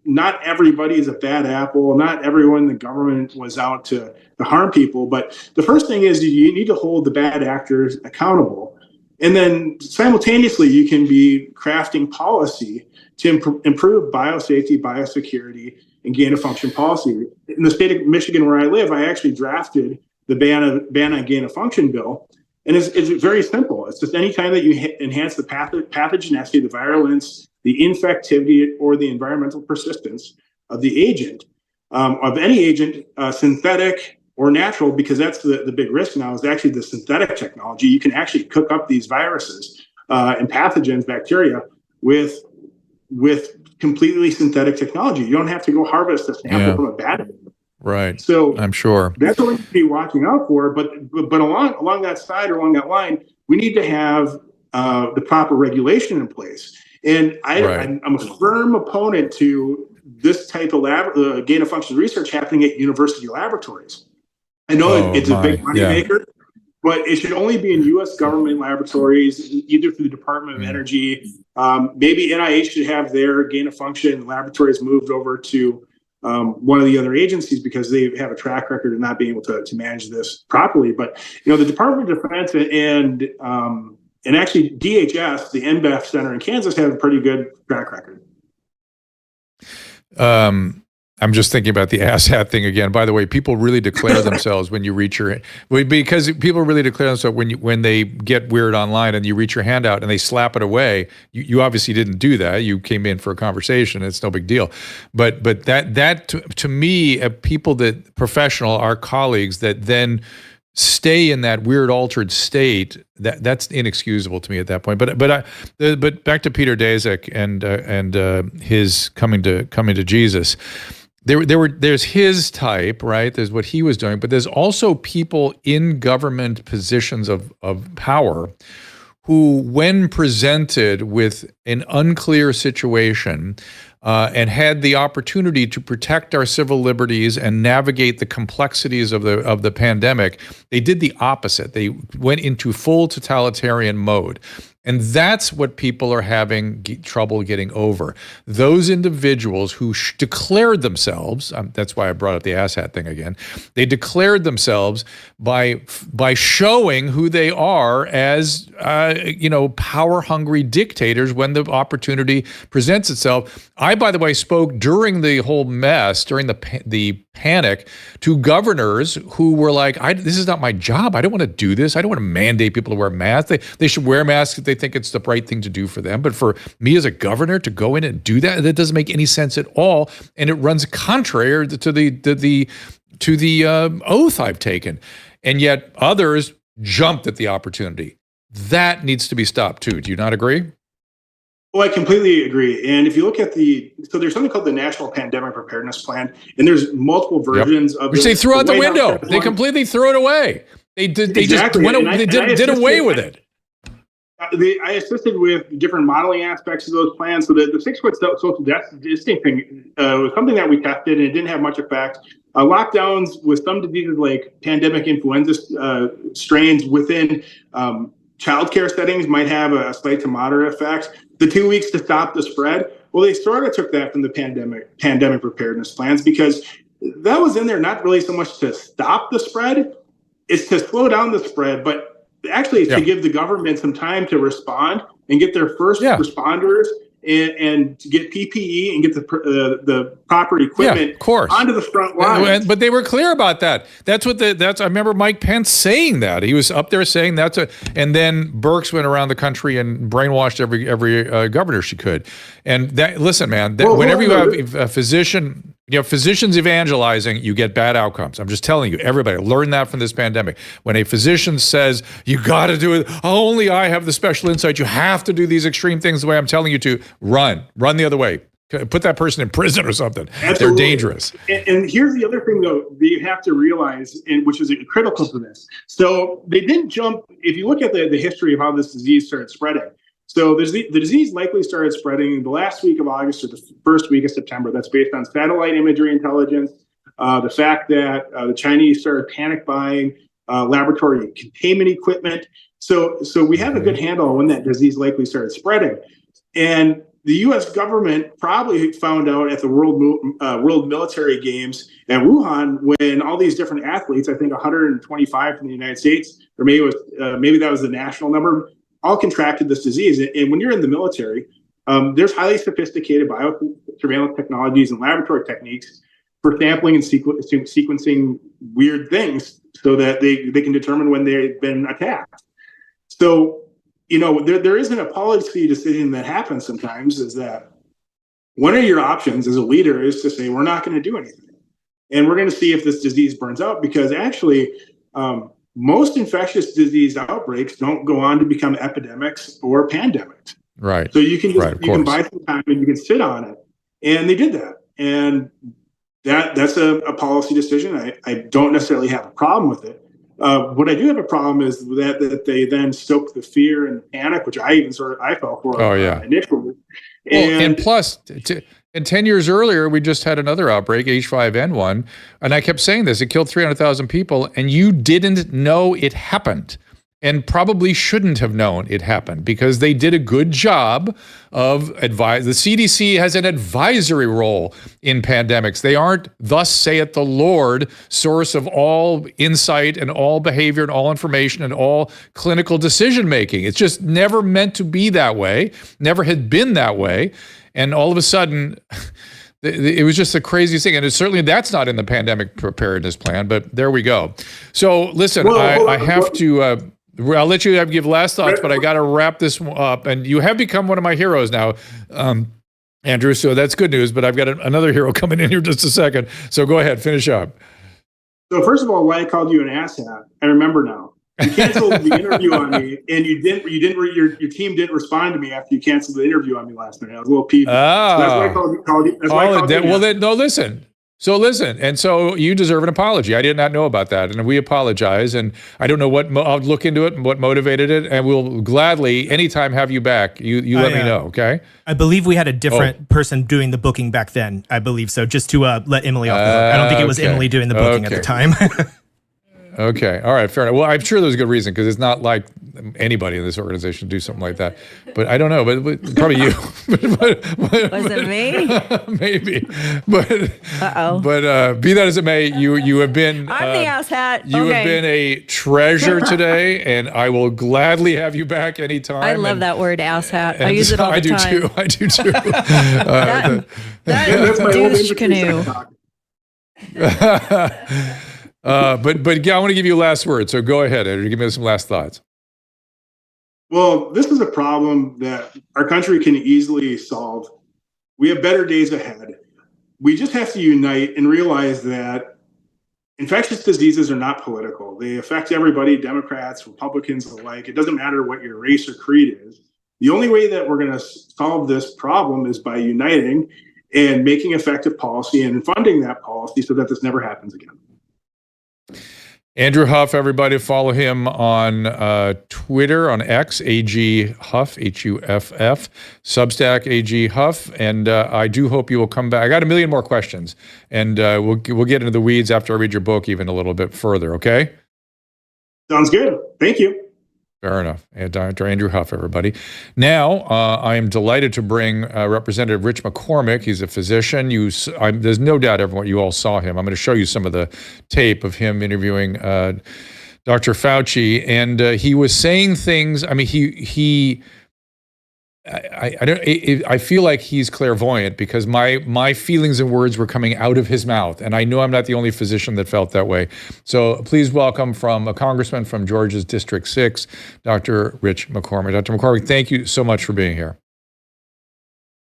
E: not everybody is a bad apple. Not everyone in the government was out to harm people. But the first thing is you need to hold the bad actors accountable. And then simultaneously, you can be crafting policy to improve biosafety, biosecurity, and gain of function policy. In the state of Michigan, where I live, I actually drafted the ban on gain of function bill. And it's very simple. It's just any time that you enhance the pathogenicity, the virulence, the infectivity, or the environmental persistence of the agent, of any agent, synthetic or natural, because that's the big risk now, is actually the synthetic technology. You can actually cook up these viruses and pathogens, bacteria, with completely synthetic technology. You don't have to go harvest a sample from a bat.
A: Right.
E: So
A: I'm sure
E: that's what we need to be watching out for. But along that side, or along that line, we need to have the proper regulation in place. And I'm a firm opponent to this type of gain of function research happening at university laboratories. I know it's a big moneymaker, but it should only be in U.S. government laboratories, either through the Department of Energy. Maybe NIH should have their gain of function laboratories moved over to one of the other agencies, because they have a track record of not being able to manage this properly. But the Department of Defense and actually DHS, the NBEF Center in Kansas, have a pretty good track record.
A: I'm just thinking about the asshat thing again. By the way, people really declare themselves when you reach because people really declare themselves when they get weird online and you reach your hand out and they slap it away. You obviously didn't do that. You came in for a conversation. It's no big deal. But that to me, people that professional, our colleagues that then stay in that weird altered state, that's inexcusable to me at that point. But back to Peter Daszak and his coming to Jesus. There's his type, right? There's what he was doing, but there's also people in government positions of power who, when presented with an unclear situation and had the opportunity to protect our civil liberties and navigate the complexities of the pandemic, they did the opposite. They went into full totalitarian mode. And that's what people are having trouble getting over. Those individuals who declared themselves, that's why I brought up the asshat thing again, they declared themselves by showing who they are as, power-hungry dictators when the opportunity presents itself. I, by the way, spoke during the whole mess, during the panic, to governors who were like, this is not my job. I don't want to do this. I don't want to mandate people to wear masks. They should wear masks if they think it's the right thing to do for them. But for me as a governor to go in and do that doesn't make any sense at all. And it runs contrary to the oath I've taken. And yet others jumped at the opportunity. That needs to be stopped too. Do you not agree?
E: Well, I completely agree. And if you look at so there's something called the National Pandemic Preparedness Plan, and there's multiple versions of it.
A: Which they threw out the window. They completely threw it away. They did away with it.
E: I assisted with different modeling aspects of those plans. So the 6-foot social distancing thing was something that we tested, and it didn't have much effect. Lockdowns with some diseases like pandemic influenza strains within childcare settings might have a slight to moderate effect. The 2 weeks to stop the spread, well, they sort of took that from the pandemic preparedness plans, because that was in there not really so much to stop the spread, it's to slow down the spread, but actually it's to give the government some time to respond and get their first responders and to get PPE and get the proper equipment
A: of course.
E: onto the front lines.
A: But they were clear about that. That's what I remember Mike Pence saying that. He was up there saying and then Birx went around the country and brainwashed every governor she could. And listen, man, whenever you have a physician, physicians evangelizing, you get bad outcomes. I'm just telling you, everybody learn that from this pandemic. When a physician says, you got to do it, only I have the special insight, you have to do these extreme things the way I'm telling you to, run the other way. Put that person in prison or something. Absolutely. They're dangerous.
E: And here's the other thing, though, that you have to realize, and which is critical to this. So they didn't jump. If you look at the history of how this disease started spreading, so the disease likely started spreading the last week of August or the first week of September. That's based on satellite imagery intelligence, the fact that the Chinese started panic buying laboratory containment equipment. So we have a good handle on when that disease likely started spreading. And the U.S. government probably found out at the World Military Games at Wuhan when all these different athletes, I think 125 from the United States, or maybe that was the national number, all contracted this disease. And when you're in the military, there's highly sophisticated biosurveillance technologies and laboratory techniques for sampling and sequencing weird things so that they can determine when they've been attacked. So, there isn't a policy decision that happens sometimes, is that one of your options as a leader is to say, we're not going to do anything. And we're going to see if this disease burns out, because actually most infectious disease outbreaks don't go on to become epidemics or pandemics.
A: Right.
E: So you can can buy some time and you can sit on it. And they did that. And that's a policy decision. I don't necessarily have a problem with it. What I do have a problem is that they then stoke the fear and panic, which I fell for initially.
A: And plus, and 10 years earlier, we just had another outbreak, H5N1, and I kept saying this, it killed 300,000 people, and you didn't know it happened, and probably shouldn't have known it happened, because they did a good job of advise. The CDC has an advisory role in pandemics. They aren't, thus saith the Lord, source of all insight and all behavior and all information and all clinical decision-making. It's just never meant to be that way, never had been that way. And all of a sudden, it was just the craziest thing. And certainly that's not in the pandemic preparedness plan, but there we go. So listen, I have to... I'll let you give last thoughts, but I got to wrap this up. And you have become one of my heroes now, Andrew, so that's good news. But I've got another hero coming in here just a second. So go ahead, finish up.
E: So first of all, why I called you an asshat, I remember now. You canceled the interview on me, and your team didn't respond to me after you canceled the interview on me last night. I was a little peeved. So that's why I called you.
A: Well, then, no, listen. So listen, and so you deserve an apology. I did not know about that, and we apologize. And I don't know I'll look into it and what motivated it, and we'll gladly anytime have you back. You let me know, okay?
G: I believe we had a different person doing the booking back then. I believe so, just to let Emily off the hook. I don't think it was Emily doing the booking at the time.
A: Okay. All right. Fair enough. Well, I'm sure there's a good reason, because it's not like anybody in this organization do something like that. But I don't know. But probably you.
D: Was it me?
A: Maybe. But be that as it may, you have been.
D: I'm the asshat.
A: You have been a treasure today, and I will gladly have you back anytime.
D: I love that word, asshat. I use it all the time.
A: I do too.
D: That is douche canoe.
A: But I want to give you a last word. So go ahead, Andrew. Give me some last thoughts.
E: Well, this is a problem that our country can easily solve. We have better days ahead. We just have to unite and realize that infectious diseases are not political. They affect everybody, Democrats, Republicans alike. It doesn't matter what your race or creed is. The only way that we're going to solve this problem is by uniting and making effective policy and funding that policy so that this never happens again.
A: Andrew Huff, everybody follow him on Twitter, on X, AG Huff, Huff, Substack, AG Huff, and I do hope you will come back. I got a million more questions, and we'll get into the weeds after I read your book even a little bit further, okay?
E: Sounds good. Thank you.
A: Fair enough. And Dr. Andrew Huff, everybody. Now, I am delighted to bring Representative Rich McCormick. He's a physician. There's no doubt everyone, you all saw him. I'm going to show you some of the tape of him interviewing Dr. Fauci. And he was saying things, I mean, he I feel like he's clairvoyant because my feelings and words were coming out of his mouth, and I know I'm not the only physician that felt that way. So please welcome from a congressman from Georgia's District 6, Dr. Rich McCormick. Dr. McCormick, thank you so much for being here.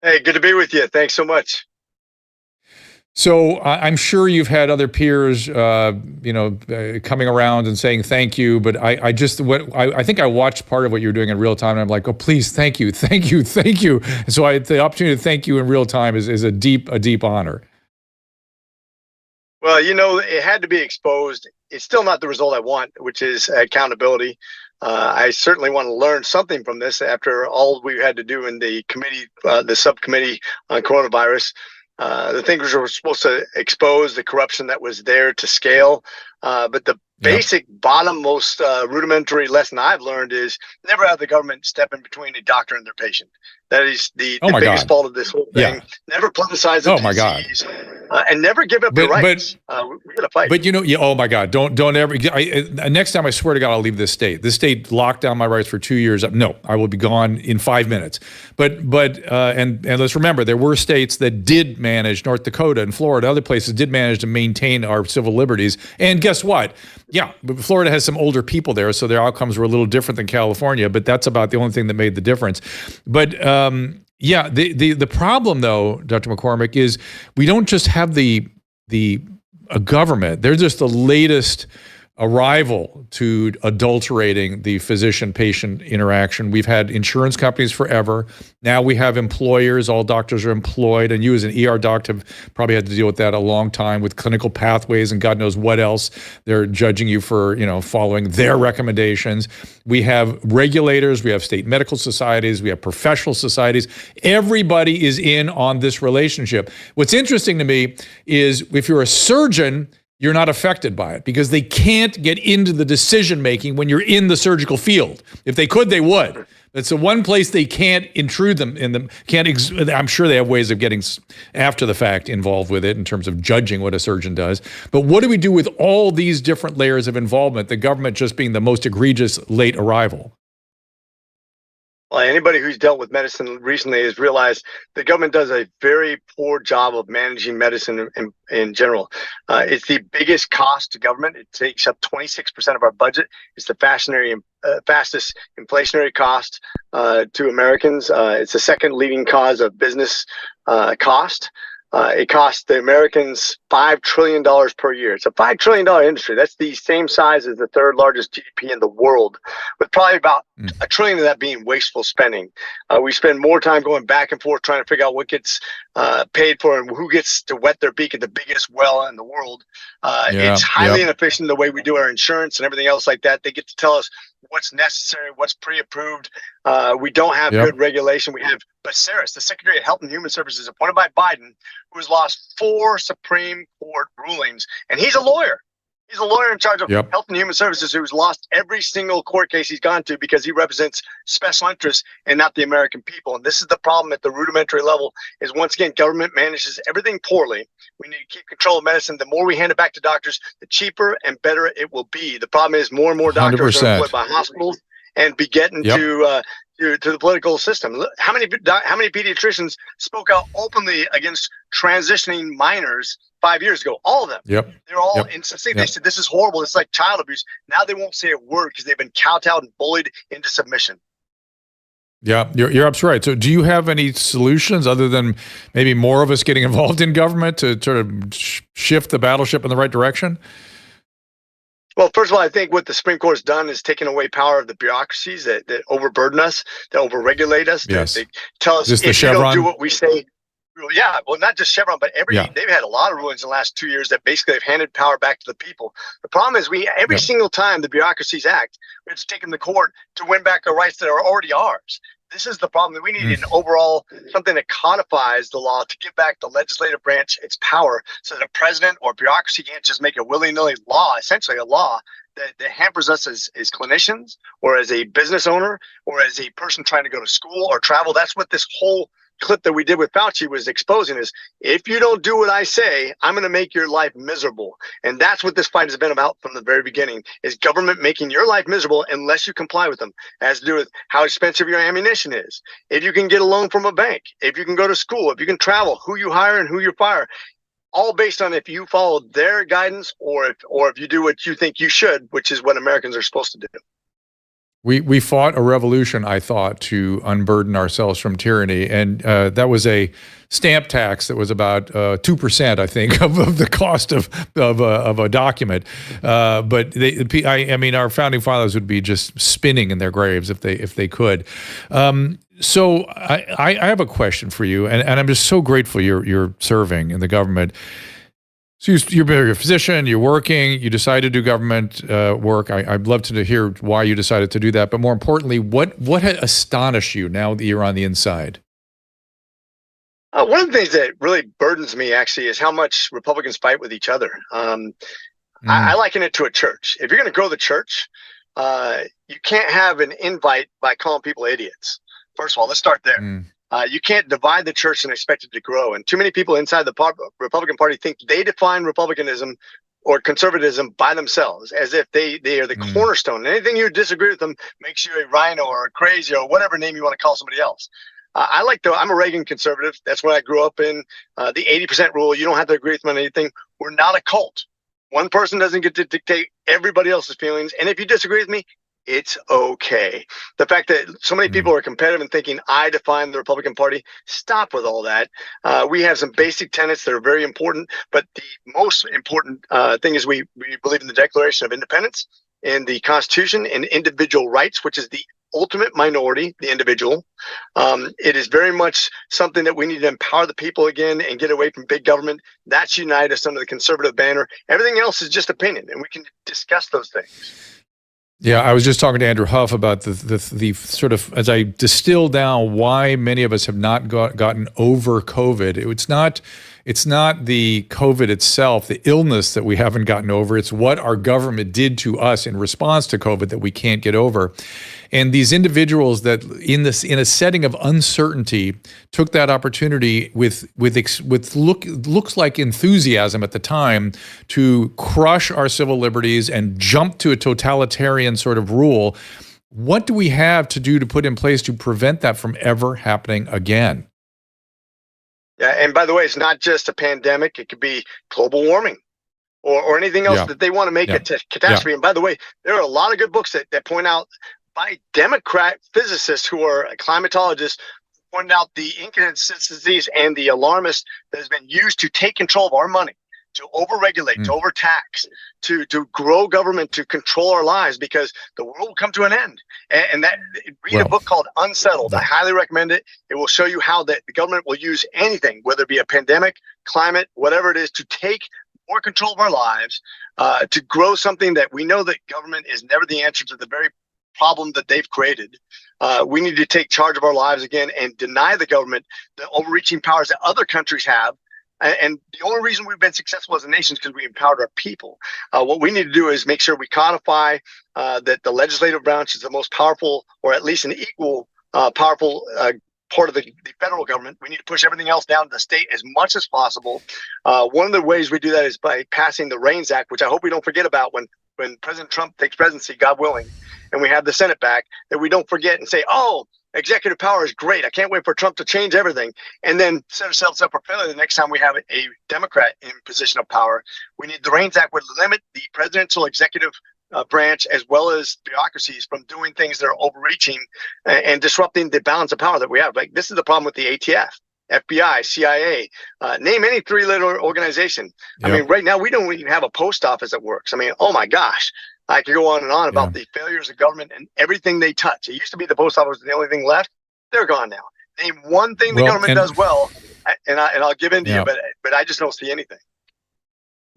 H: Hey, good to be with you. Thanks so much.
A: So I'm sure you've had other peers, coming around and saying thank you. But I think I watched part of what you're doing in real time, and I'm like, oh, please, thank you, thank you, thank you. And so the opportunity to thank you in real time is a deep honor.
H: Well, it had to be exposed. It's still not the result I want, which is accountability. I certainly want to learn something from this after all we had to do in the committee, the subcommittee on coronavirus. The things were supposed to expose the corruption that was there to scale. But the basic, bottom, most rudimentary lesson I've learned is never have the government step in between a doctor and their patient. That is the biggest fault of this whole thing. Never politicize the disease. And never give up your rights. We got to fight.
A: But oh my God, don't ever. Next time, I swear to God, I'll leave this state. This state locked down my rights for 2 years. No, I will be gone in 5 minutes. And let's remember, there were states that did manage, North Dakota and Florida, other places did manage to maintain our civil liberties. And guess what? Yeah, Florida has some older people there, so their outcomes were a little different than California. But that's about the only thing that made the difference. But the problem, though, Dr. McCormick, is we don't just have a government. They're just the latest arrival to adulterating the physician-patient interaction. We've had insurance companies forever. Now we have employers. All doctors are employed, and you as an ER doc have probably had to deal with that a long time with clinical pathways and God knows what else. They're judging you for, following their recommendations. We have regulators. We have state medical societies. We have professional societies. Everybody is in on this relationship. What's interesting to me is if you're a surgeon, you're not affected by it because they can't get into the decision-making when you're in the surgical field. If they could, they would. It's the one place they can't intrude them in them. I'm sure they have ways of getting after the fact involved with it in terms of judging what a surgeon does. But what do we do with all these different layers of involvement, the government just being the most egregious late arrival?
H: Well, anybody who's dealt with medicine recently has realized the government does a very poor job of managing medicine in general. It's the biggest cost to government. It takes up 26% of our budget. It's the fastest inflationary cost to Americans. It's the second leading cause of business cost. It costs the Americans $5 trillion per year. It's a $5 trillion industry. That's the same size as the third largest GDP in the world, with probably about $1 trillion of that being wasteful spending. We spend more time going back and forth trying to figure out what gets paid for and who gets to wet their beak at the biggest well in the world. It's highly inefficient the way we do our insurance and everything else like that. They get to tell us what's necessary, what's pre-approved. We don't have good regulation. We have Becerris, the Secretary of Health and Human Services, appointed by Biden, who has lost 4 Supreme Court rulings, and he's a lawyer. He's a lawyer in charge of Health and Human Services who's lost every single court case he's gone to because he represents special interests and not the American people. And this is the problem at the rudimentary level is, once again, government manages everything poorly. We need to keep control of medicine. The more we hand it back to doctors, the cheaper and better it will be. The problem is more and more doctors 100%. Are employed by hospitals and be getting to the political system. How many pediatricians spoke out openly against transitioning minors 5 years ago? All of them. They're all insisting. They said this is horrible. It's like child abuse. Now they won't say a word because they've been kowtowed and bullied into submission.
A: Yeah, you're absolutely right. So do you have any solutions other than maybe more of us getting involved in government to sort of shift the battleship in the right direction?
H: Well, first of all, I think what the Supreme Court has done is taken away power of the bureaucracies that overburden us, that overregulate us, that tell us if you don't do what we say. Yeah, well, not just Chevron, but they've had a lot of rulings in the last 2 years that basically have handed power back to the people. The problem is every single time the bureaucracies act, it's taken the court to win back our rights that are already ours. This is the problem. We need an overall something that codifies the law to give back the legislative branch its power so that a president or bureaucracy can't just make a willy-nilly law, essentially a law that hampers us as clinicians or as a business owner or as a person trying to go to school or travel. That's what this whole clip that we did with Fauci was exposing is, if you don't do what I say, I'm going to make your life miserable. And that's what this fight has been about from the very beginning, is government making your life miserable unless you comply with them. It has to do with how expensive your ammunition is, if you can get a loan from a bank, if you can go to school, if you can travel, who you hire and who you fire, all based on if you follow their guidance or if you do what you think you should, which is what Americans are supposed to do.
A: We fought a revolution, I thought, to unburden ourselves from tyranny, and that was a stamp tax that was about 2%, I think, of the cost of a document. But I mean, our founding fathers would be just spinning in their graves if they could. So I have a question for you, and I'm just so grateful you're serving in the government. So you're a physician, you're working, you decide to do government work. I'd love to hear why you decided to do that. But more importantly, what had astonished you now that you're on the inside?
H: One of the things that really burdens me, actually, is how much Republicans fight with each other. I liken it to a church. If you're going to grow the church, you can't have an invite by calling people idiots. First of all, let's start there. You can't divide the church and expect it to grow. And too many people inside the Republican Party think they define Republicanism or conservatism by themselves, as if they are the cornerstone. Anything you disagree with them makes you a rhino or a crazy or whatever name you want to call somebody else. I'm a Reagan conservative. That's what I grew up in. The 80% rule, you don't have to agree with them on anything. We're not a cult. One person doesn't get to dictate everybody else's feelings. And if you disagree with me, it's okay. The fact that so many people are competitive and thinking I define the Republican Party, stop with all that. We have some basic tenets that are very important, but the most important thing is we believe in the Declaration of Independence, in the Constitution, and individual rights, which is the ultimate minority, the individual. It is very much something that we need to empower the people again and get away from big government. That's unite us under the conservative banner. Everything else is just opinion, and we can discuss those things.
A: Yeah, I was just talking to Andrew Huff about the sort of, as I distill down why many of us have not gotten over COVID. It's not the COVID itself, the illness that we haven't gotten over. It's what our government did to us in response to COVID that we can't get over. And these individuals that in a setting of uncertainty took that opportunity with looks like enthusiasm at the time to crush our civil liberties and jump to a totalitarian sort of rule. What do we have to do to put in place to prevent that from ever happening again?
H: Yeah, and by the way, it's not just a pandemic. It could be global warming or anything else that they want to make a catastrophe. And by the way, there are a lot of good books that point out by Democrat physicists who are climatologists, pointing out the inconsistencies and the alarmist that has been used to take control of our money, to overregulate, to overtax, to grow government, to control our lives, because the world will come to an end. And read a book called Unsettled. I highly recommend it. It will show you how that the government will use anything, whether it be a pandemic, climate, whatever it is, to take more control of our lives, to grow something that we know that government is never the answer to the very problem that they've created. We need to take charge of our lives again and deny the government the overreaching powers that other countries have. And the only reason we've been successful as a nation is because we empowered our people. What we need to do is make sure we codify that the legislative branch is the most powerful, or at least an equal powerful part of the federal government. We need to push everything else down to the state as much as possible. One of the ways we do that is by passing the REINS Act, which I hope we don't forget about when President Trump takes presidency, God willing, and we have the Senate back, that we don't forget and say, oh, executive power is great. I can't wait for Trump to change everything. And then set ourselves up for failure the next time we have a Democrat in position of power. We need the REINS Act would limit the presidential executive branch as well as bureaucracies from doing things that are overreaching and disrupting the balance of power that we have. Like, this is the problem with the ATF, FBI, CIA, name any three-letter organization. Yep. I mean, right now we don't even have a post office that works. I mean, oh my gosh. I could go on and on about the failures of government and everything they touch. It used to be the post office was the only thing left. They're gone now. Name one thing the government does well, and I'll give in to you, but I just don't see anything.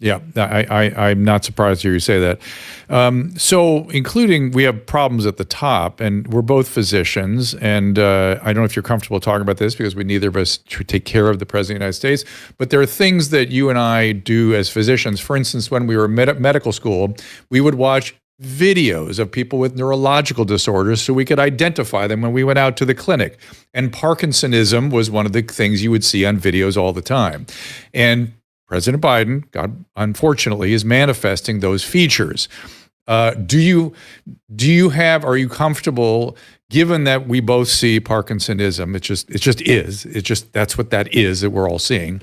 A: Yeah, I'm not surprised to hear you say that. So, including, we have problems at the top, and we're both physicians, and I don't know if you're comfortable talking about this because we neither of us take care of the President of the United States, but there are things that you and I do as physicians. For instance, when we were in medical school, we would watch videos of people with neurological disorders so we could identify them when we went out to the clinic. And Parkinsonism was one of the things you would see on videos all the time. And President Biden, God, unfortunately, is manifesting those features. Are you comfortable, given that we both see Parkinsonism, that's what that is that we're all seeing,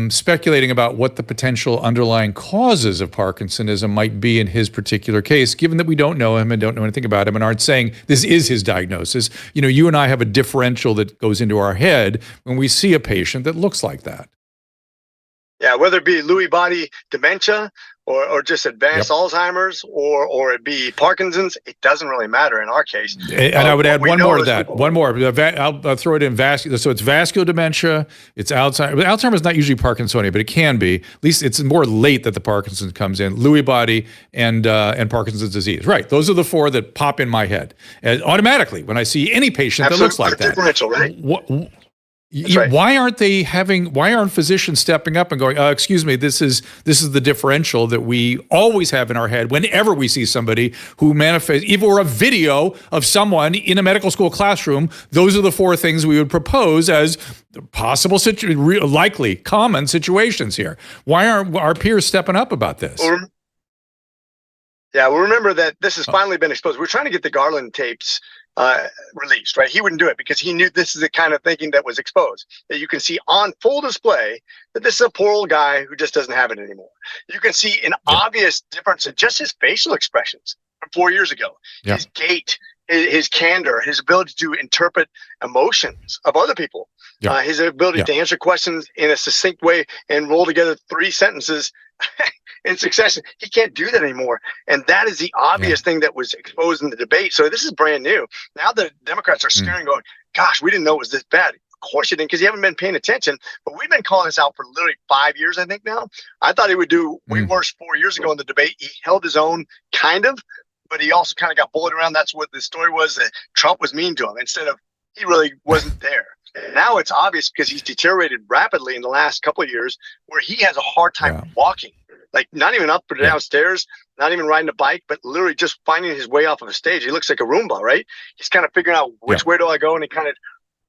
A: speculating about what the potential underlying causes of Parkinsonism might be in his particular case, given that we don't know him and don't know anything about him and aren't saying this is his diagnosis. You know, you and I have a differential that goes into our head when we see a patient that looks like that.
H: Yeah, whether it be Lewy body dementia or just advanced Alzheimer's or it be Parkinson's, it doesn't really matter in our case.
A: And I would add one more to that. One more. I'll throw it in vascular. So it's vascular dementia. It's Alzheimer's. Alzheimer's is not usually Parkinsonia, but it can be. At least it's more late that the Parkinson's comes in. Lewy body and Parkinson's disease. Right. Those are the four that pop in my head automatically when I see any patient that looks like that.
H: Differential, right?
A: Right. Why aren't physicians stepping up and going, excuse me, this is the differential that we always have in our head whenever we see somebody who manifests, even or a video of someone in a medical school classroom, those are the four things we would propose as possible, likely, common situations here. Why aren't our peers stepping up about this?
H: Yeah, well, remember that this has finally been exposed. We're trying to get the Garland tapes released, right? He wouldn't do it because he knew this is the kind of thinking that was exposed, that you can see on full display that this is a poor old guy who just doesn't have it anymore. You can see an obvious difference in just his facial expressions from 4 years ago, his gait, his candor, his ability to interpret emotions of other people, his ability to answer questions in a succinct way and roll together 3 sentences in succession. He can't do that anymore. And that is the obvious thing that was exposed in the debate. So this is brand new. Now the Democrats are staring going, gosh, we didn't know it was this bad. Of course you didn't, because you haven't been paying attention. But we've been calling this out for literally 5 years, I think now. I thought he would do way worse 4 years ago in the debate. He held his own, kind of, but he also kind of got bullied around. That's what the story was, that Trump was mean to him instead of he really wasn't there. Now it's obvious because he's deteriorated rapidly in the last couple of years, where he has a hard time walking. Like not even up or downstairs, not even riding a bike, but literally just finding his way off of a stage. He looks like a Roomba, right? He's kind of figuring out which way do I go, and he kind of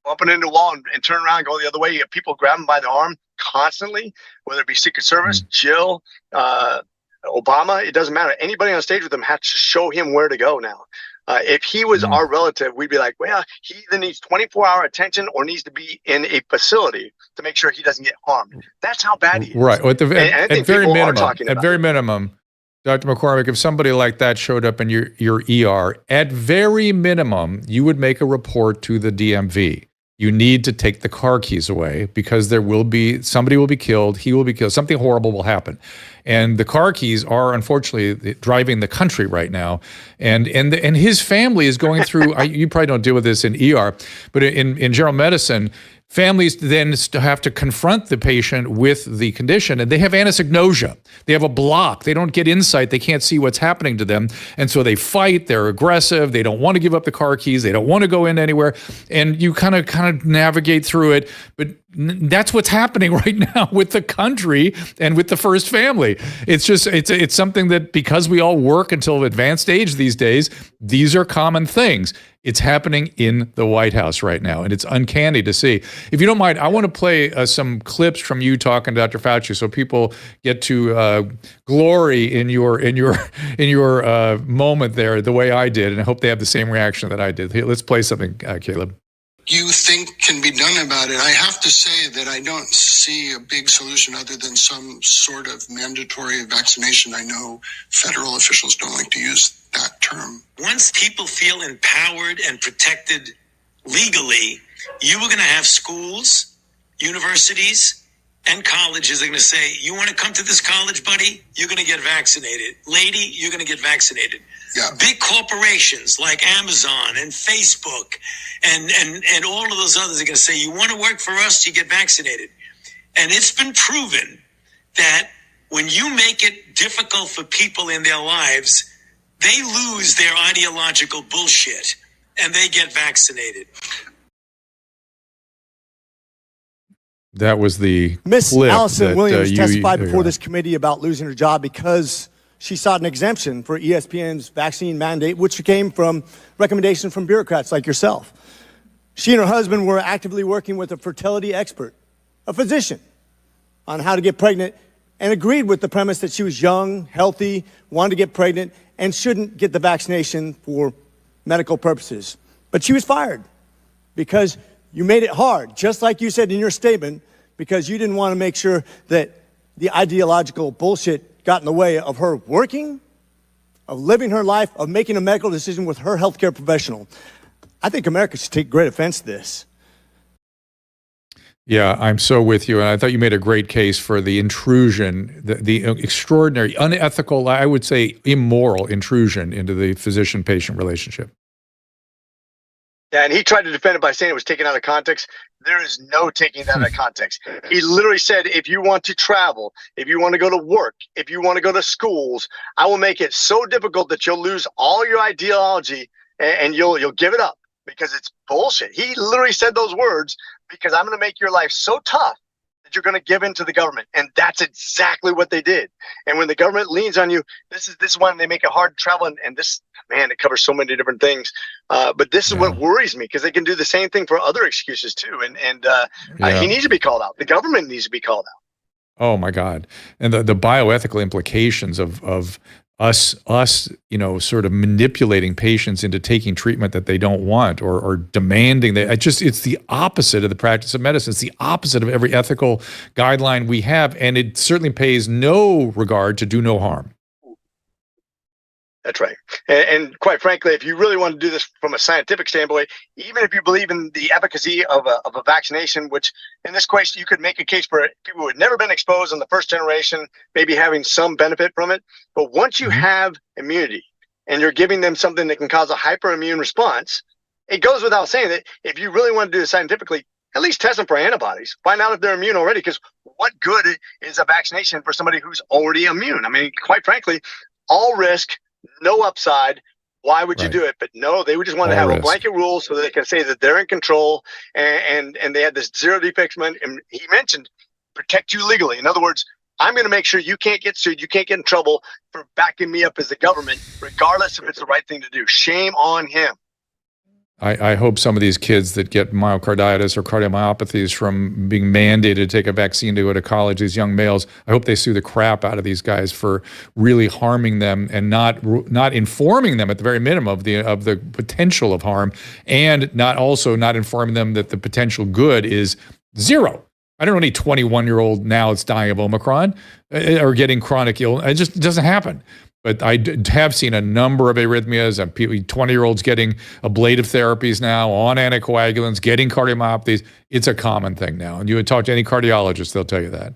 H: bumping into the wall and turn around and go the other way. You have people grab him by the arm constantly, whether it be Secret Service, Jill, Obama, it doesn't matter. Anybody on stage with him has to show him where to go now. If he was our relative, we'd be like, well, he either needs 24-hour attention or needs to be in a facility to make sure he doesn't get harmed. That's how bad he is.
A: Right. At very minimum, Dr. McCormick, if somebody like that showed up in your ER, at very minimum, you would make a report to the DMV. You need to take the car keys away because somebody will be killed, he will be killed, something horrible will happen. And the car keys are unfortunately driving the country right now. And his family is going through, you probably don't deal with this in ER, but in general medicine, families then have to confront the patient with the condition, and they have anosognosia. They have a block. They don't get insight. They can't see what's happening to them. And so they fight. They're aggressive. They don't want to give up the car keys. They don't want to go in anywhere. And you kind of navigate through it. But that's what's happening right now with the country and with the first family. It's something that, because we all work until advanced age these days, these are common things. It's happening in the White House right now, and it's uncanny to see. If you don't mind, I want to play some clips from you talking to Dr. Fauci, so people get to glory in your moment there, the way I did, and I hope they have the same reaction that I did. Here, let's play something, Caleb.
I: You think can be done about it. I have to say that I don't see a big solution other than some sort of mandatory vaccination. I know federal officials don't like to use that term.
J: Once people feel empowered and protected legally, you are going to have schools, universities, and colleges are going to say, you want to come to this college, buddy? You're going to get vaccinated. Lady, you're going to get vaccinated.
I: Yeah.
J: Big corporations like Amazon and Facebook and all of those others are going to say, you want to work for us, you get vaccinated. And it's been proven that when you make it difficult for people in their lives, they lose their ideological bullshit and they get vaccinated.
A: That was the
K: Miss
A: clip
K: Allison
A: that,
K: Williams testified before this committee about losing her job because she sought an exemption for ESPN's vaccine mandate, which came from recommendations from bureaucrats like yourself. She and her husband were actively working with a fertility expert, a physician, on how to get pregnant, and agreed with the premise that she was young, healthy, wanted to get pregnant, and shouldn't get the vaccination for medical purposes. But she was fired because you made it hard, just like you said in your statement, because you didn't want to make sure that the ideological bullshit got in the way of her working, of living her life, of making a medical decision with her healthcare professional. I think America should take great offense to this.
A: Yeah, I'm so with you. And I thought you made a great case for the intrusion, the extraordinary, unethical, I would say immoral intrusion into the physician-patient relationship.
H: Yeah, and he tried to defend it by saying it was taken out of context. There is no taking that out of context. He literally said, if you want to travel, if you want to go to work, if you want to go to schools, I will make it so difficult that you'll lose all your ideology and you'll give it up because it's bullshit. He literally said those words because I'm going to make your life so tough that you're going to give in to the government. And that's exactly what they did. And when the government leans on you, this is when they make it hard to travel. And this, man, it covers so many different things. But this is what worries me because they can do the same thing for other excuses too. And he needs to be called out. The government needs to be called out.
A: Oh my God. And the bioethical implications of us, sort of manipulating patients into taking treatment that they don't want or demanding that. It's the opposite of the practice of medicine. It's the opposite of every ethical guideline we have. And it certainly pays no regard to do no harm.
H: That's right. And quite frankly, if you really want to do this from a scientific standpoint, even if you believe in the efficacy of a vaccination, which in this case, you could make a case for people who had never been exposed in the first generation, maybe having some benefit from it. But once you have immunity and you're giving them something that can cause a hyperimmune response, it goes without saying that if you really want to do this scientifically, at least test them for antibodies. Find out if they're immune already, because what good is a vaccination for somebody who's already immune? I mean, quite frankly, all risk, no upside. Why would you do it? But no, they would just want to have a blanket rule so that they can say that they're in control and they had this zero defects. And he mentioned protect you legally. In other words, I'm going to make sure you can't get sued. You can't get in trouble for backing me up as the government, regardless if it's the right thing to do. Shame on him.
A: I hope some of these kids that get myocarditis or cardiomyopathies from being mandated to take a vaccine to go to college, these young males, I hope they sue the crap out of these guys for really harming them and not informing them at the very minimum of the potential of harm, and not informing them that the potential good is zero. I don't know any 21-year-old now that's dying of Omicron or getting chronic illness. It doesn't happen. But I have seen a number of arrhythmias and 20-year-olds getting ablative therapies now, on anticoagulants, getting cardiomyopathies. It's a common thing now. And you would talk to any cardiologist, they'll tell you that.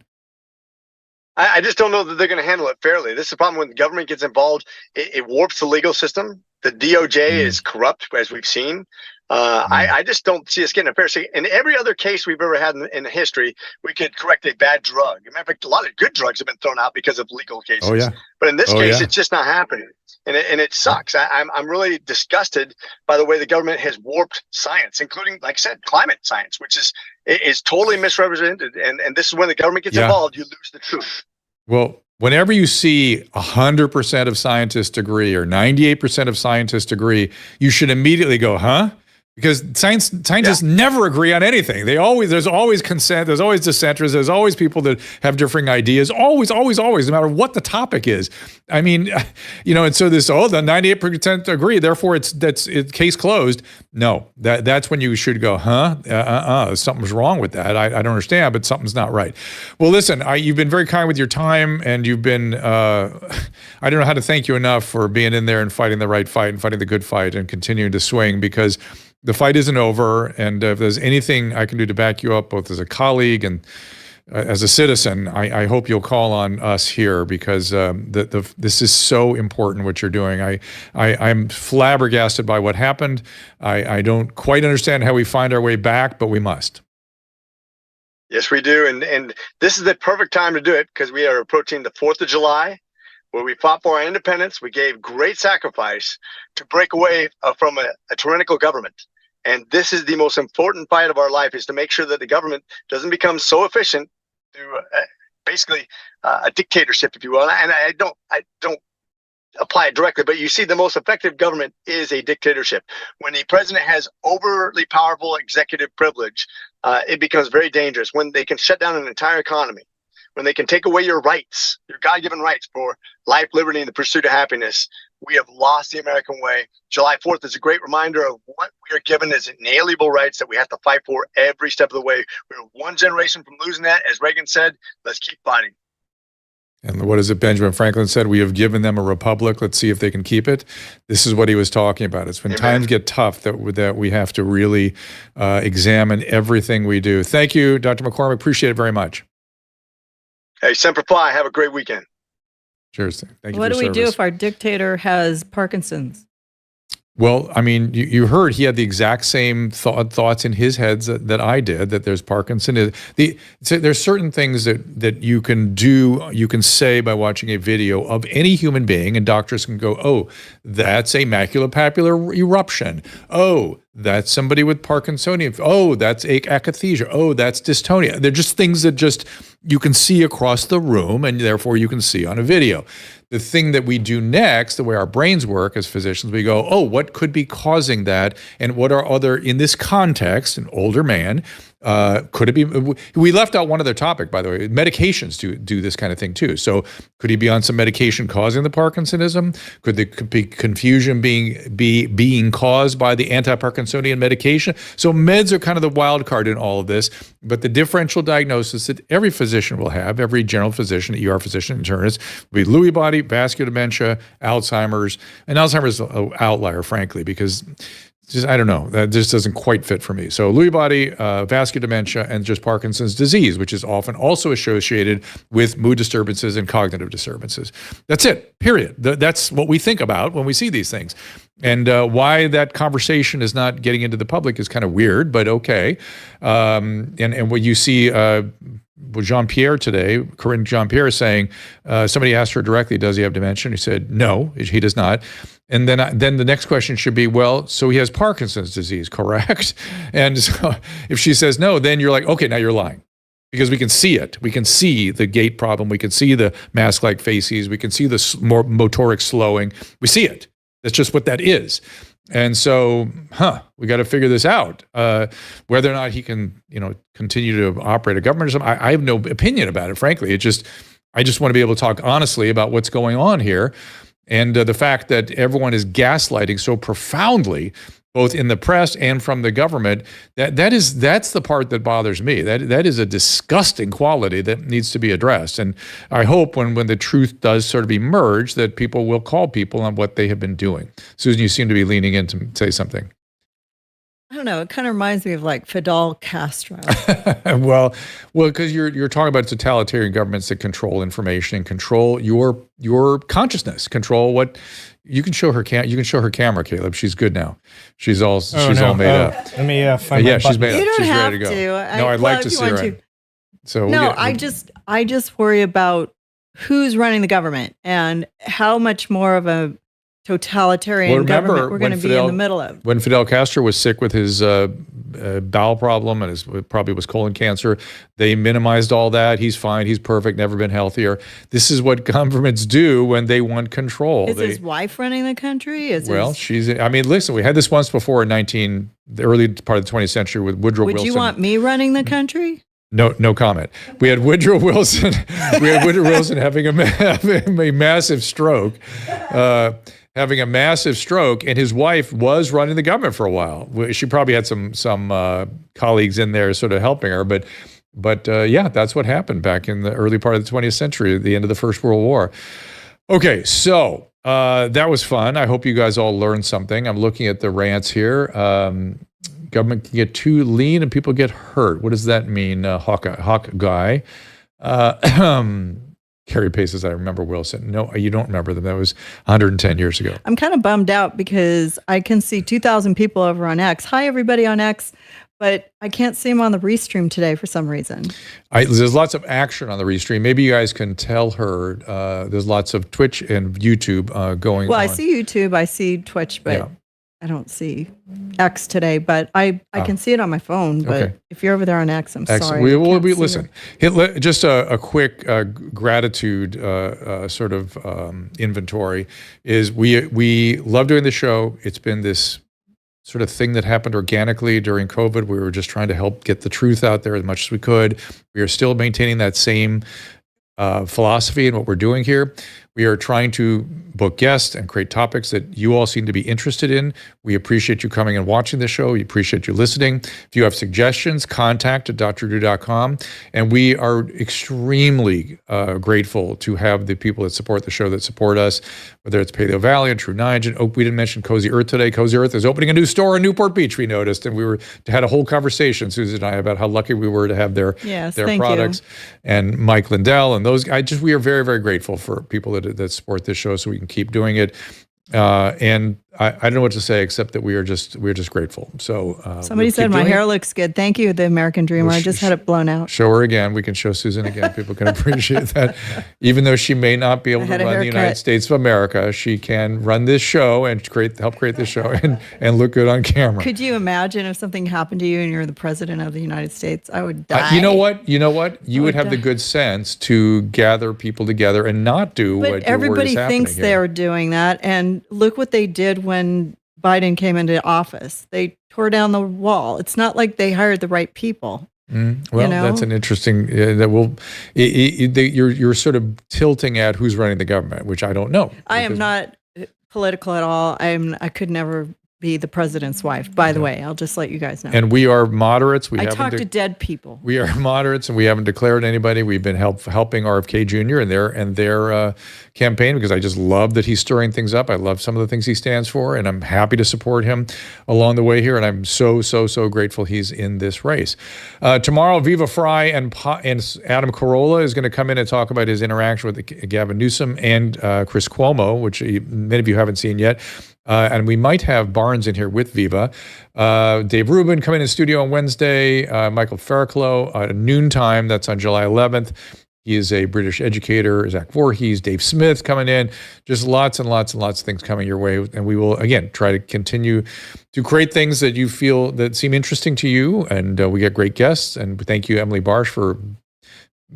H: I just don't know that they're going to handle it fairly. This is the problem when the government gets involved. It warps the legal system. The DOJ is corrupt, as we've seen. I just don't see us getting a fair shake. In every other case we've ever had in history, we could correct a bad drug. As a matter of fact, a lot of good drugs have been thrown out because of legal cases.
A: Oh, yeah.
H: But in this case, it's just not happening. And it sucks. I'm really disgusted by the way the government has warped science, including, like I said, climate science, which is totally misrepresented. And this is when the government gets involved, you lose the truth.
A: Well, whenever you see 100% of scientists agree or 98% of scientists agree, you should immediately go, huh? Because scientists never agree on anything. There's always consent. There's always dissenters. There's always people that have differing ideas. Always, no matter what the topic is. I mean, and so the 98% agree. Therefore, it's case closed. No, that's when you should go, huh? Something's wrong with that. I don't understand, but something's not right. Well, listen, you've been very kind with your time, and you've been. I don't know how to thank you enough for being in there and fighting the right fight and fighting the good fight and continuing to swing, because the fight isn't over, and if there's anything I can do to back you up, both as a colleague and as a citizen, I hope you'll call on us here, because this is so important what you're doing. I'm flabbergasted by what happened. I don't quite understand how we find our way back, but we must.
H: Yes, we do, and this is the perfect time to do it, because we are approaching the 4th of July, where we fought for our independence. We gave great sacrifice to break away from a tyrannical government. And this is the most important fight of our life, is to make sure that the government doesn't become so efficient through basically a dictatorship, if you will. And I don't apply it directly, but you see the most effective government is a dictatorship. When the president has overly powerful executive privilege, it becomes very dangerous. When they can shut down an entire economy, when they can take away your rights, your God-given rights for life, liberty, and the pursuit of happiness, we have lost the American way. July 4th is a great reminder of what we are given as inalienable rights that we have to fight for every step of the way. We're one generation from losing that. As Reagan said, let's keep fighting.
A: And what is it Benjamin Franklin said? We have given them a republic. Let's see if they can keep it. This is what he was talking about. It's when times get tough that we have to really examine everything we do. Thank you, Dr. McCormick. Appreciate it very much.
H: Hey, Semper Fi. Have a great weekend.
A: Cheers. Thank you.
D: What
A: for
D: do
A: your
D: we do
A: service.
D: if our dictator has Parkinson's?
A: Well, I mean, you heard he had the exact same thoughts in his head that I did, that there's Parkinson. There's certain things that you can do, you can say by watching a video of any human being, and doctors can go, oh, that's a maculopapular eruption. Oh, that's somebody with Parkinsonian. Oh, that's akathisia. Oh, that's dystonia. They're just things that just you can see across the room, and therefore you can see on a video. The thing that we do next, the way our brains work as physicians, we go, oh, what could be causing that? And what are other, in this context, an older man, could it be, we left out one other topic, by the way, medications do this kind of thing too. So could he be on some medication causing the Parkinsonism? Could the confusion being caused by the anti-Parkinsonian medication? So meds are kind of the wild card in all of this, but the differential diagnosis that every physician will have, every general physician, ER physician, internist, will be Lewy body, vascular dementia, Alzheimer's, and Alzheimer's is an outlier, frankly, because just, I don't know, that just doesn't quite fit for me. So Lewy body, vascular dementia, and just Parkinson's disease, which is often also associated with mood disturbances and cognitive disturbances. That's it, period. That's what we think about when we see these things. And why that conversation is not getting into the public is kind of weird, but okay. And what you see with Jean-Pierre today, Corinne Jean-Pierre saying, somebody asked her directly, does he have dementia? And he said, no, he does not. And then the next question should be, well, so he has Parkinson's disease, correct? And so if she says no, then you're like, okay, now you're lying. Because we can see it. We can see the gait problem. We can see the mask-like faces. We can see the more motoric slowing. We see it. That's just what that is. And so, we got to figure this out. Whether or not he can, continue to operate a government or something, I have no opinion about it, frankly. I just want to be able to talk honestly about what's going on here. And the fact that everyone is gaslighting so profoundly, both in the press and from the government, that's the part that bothers me. That is a disgusting quality that needs to be addressed. And I hope when the truth does sort of emerge, that people will call people on what they have been doing. Susan, you seem to be leaning in to say something.
D: I don't know. It kind of reminds me of like Fidel Castro.
A: well, because you're talking about totalitarian governments that control information and control your consciousness, control what you can show her. You can show her camera, Caleb. She's good now. She's all made up.
G: Let me find my
A: she's
G: button.
A: made up.
D: You don't
A: She's
D: have
A: ready to go.
D: to.
A: No, I'd like to see her. So
D: no, I just worry about who's running the government and how much more of a totalitarian government we're going to be in the middle of.
A: When Fidel Castro was sick with his bowel problem and probably was colon cancer, they minimized all that. He's fine. He's perfect. Never been healthier. This is what governments do when they want control.
D: Is his wife running the country?
A: Listen, we had this once before in the early part of the 20th century with Woodrow Wilson.
D: Would you want me running the country?
A: No comment. We had Woodrow Wilson. Having a massive stroke. Having a massive stroke, and his wife was running the government for a while. She probably had some colleagues in there sort of helping her, but that's what happened back in the early part of the 20th century, at the end of the First World War. Okay, so that was fun. I hope you guys all learned something. I'm looking at the rants here. Government can get too lean and people get hurt. What does that mean, Hawk guy? Carrie Pace says, I remember Wilson. No, you don't remember them. That was 110 years ago.
D: I'm kind of bummed out because I can see 2,000 people over on X. Hi, everybody on X. But I can't see them on the Restream today for some reason.
A: There's lots of action on the Restream. Maybe you guys can tell her there's lots of Twitch and YouTube going on.
D: Well, I see YouTube, I see Twitch, but I don't see X today, but I can see it on my phone. But
A: Okay.
D: if you're over there on X, I'm
A: Excellent.
D: sorry.
A: We
D: I
A: will
D: can't
A: be
D: see
A: listen. Just a quick gratitude sort of inventory is we love doing the show. It's been this sort of thing that happened organically during COVID. We were just trying to help get the truth out there as much as we could. We are still maintaining that same philosophy in what we're doing here. We are trying to book guests and create topics that you all seem to be interested in. We appreciate you coming and watching the show. We appreciate you listening. If you have suggestions, contact at drdrew.com. And we are extremely grateful to have the people that support the show, that support us, whether it's Paleo Valley and True Niagen. Oh, we didn't mention Cozy Earth today. Cozy Earth is opening a new store in Newport Beach, we noticed. And we had a whole conversation, Susan and I, about how lucky we were to have their products. And Mike Lindell and those guys. We are very, very grateful for people that support this show so we can keep doing it. And I don't know what to say except that we're just grateful. So
D: somebody said my hair looks good. Thank you, the American Dreamer. I just had it blown out.
A: Show her again. We can show Susan again. People can appreciate that. Even though she may not be able to run the United States of America, she can run this show and help create this show and look good on camera.
D: Could you imagine if something happened to you and you're the president of the United States? I would die.
A: You know what? You would have the good sense to gather people together and not do what you're worried is happening.
D: Everybody thinks they're doing that, and look what they did when Biden came into office. They tore down the wall. It's not like they hired the right people.
A: Well, that's an interesting. You're sort of tilting at who's running the government, which I don't know.
D: I am not political at all. I could never be the president's wife. By the way, I'll just let you guys know.
A: And we are moderates.
D: I talk to dead people.
A: We are moderates, and we haven't declared anybody. We've been helping RFK Jr. and their campaign because I just love that he's stirring things up. I love some of the things he stands for, and I'm happy to support him along the way here. And I'm so grateful he's in this race. Tomorrow, Viva Fry and Adam Carolla is going to come in and talk about his interaction with Gavin Newsom and Chris Cuomo, which many of you haven't seen yet. And we might have Barnes in here with Viva. Dave Rubin coming in studio on Wednesday. Michael Farraclough at noontime. That's on July 11th. He is a British educator. Zach Voorhees, Dave Smith coming in. Just lots and lots of things coming your way. And we will, again, try to continue to create things that you feel that seem interesting to you. And we get great guests. And thank you, Emily Barsh, for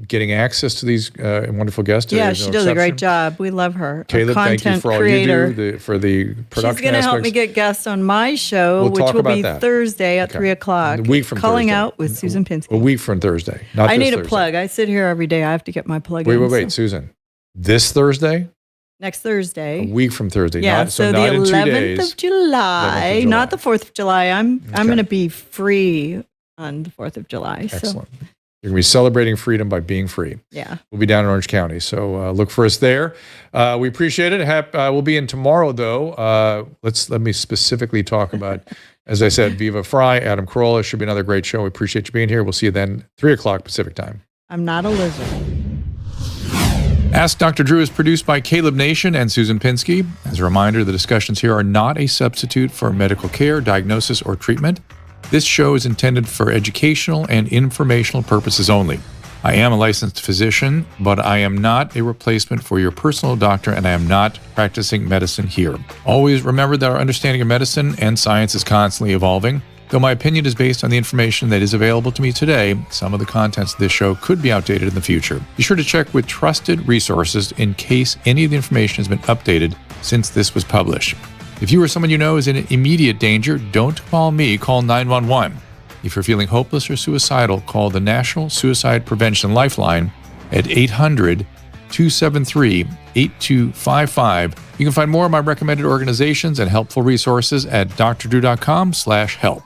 A: getting access to these wonderful guests.
D: Yeah, she does a great job. We love her.
A: Caleb, thank you for all you do for the production.
D: She's going to help me get guests on my show, which will be Thursday at 3 o'clock.
A: A week from
D: Calling
A: Thursday.
D: Out with Susan Pinsky.
A: A week from Thursday.
D: I need a plug. I sit here every day. I have to get my plug in.
A: Wait, Susan. This Thursday?
D: Next Thursday.
A: A week from Thursday.
D: Yeah, so the 11th of July, not the 4th of July. I'm going to be free on the 4th of July.
A: Excellent. You're going to be celebrating freedom by being free.
D: Yeah.
A: We'll be down in Orange County, so look for us there. We appreciate it. We'll be in tomorrow, though. Let me specifically talk about, as I said, Viva Fry, Adam Carolla. Should be another great show. We appreciate you being here. We'll see you then, 3 o'clock Pacific time.
D: I'm not a lizard.
A: Ask Dr. Drew is produced by Caleb Nation and Susan Pinsky. As a reminder, the discussions here are not a substitute for medical care, diagnosis, or treatment. This show is intended for educational and informational purposes only. I am a licensed physician, but I am not a replacement for your personal doctor, and I am not practicing medicine here. Always remember that our understanding of medicine and science is constantly evolving. Though my opinion is based on the information that is available to me today, some of the contents of this show could be outdated in the future. Be sure to check with trusted resources in case any of the information has been updated since this was published. If you or someone you know is in immediate danger, don't call me, call 911. If you're feeling hopeless or suicidal, call the National Suicide Prevention Lifeline at 800-273-8255. You can find more of my recommended organizations and helpful resources at drdrew.com/help.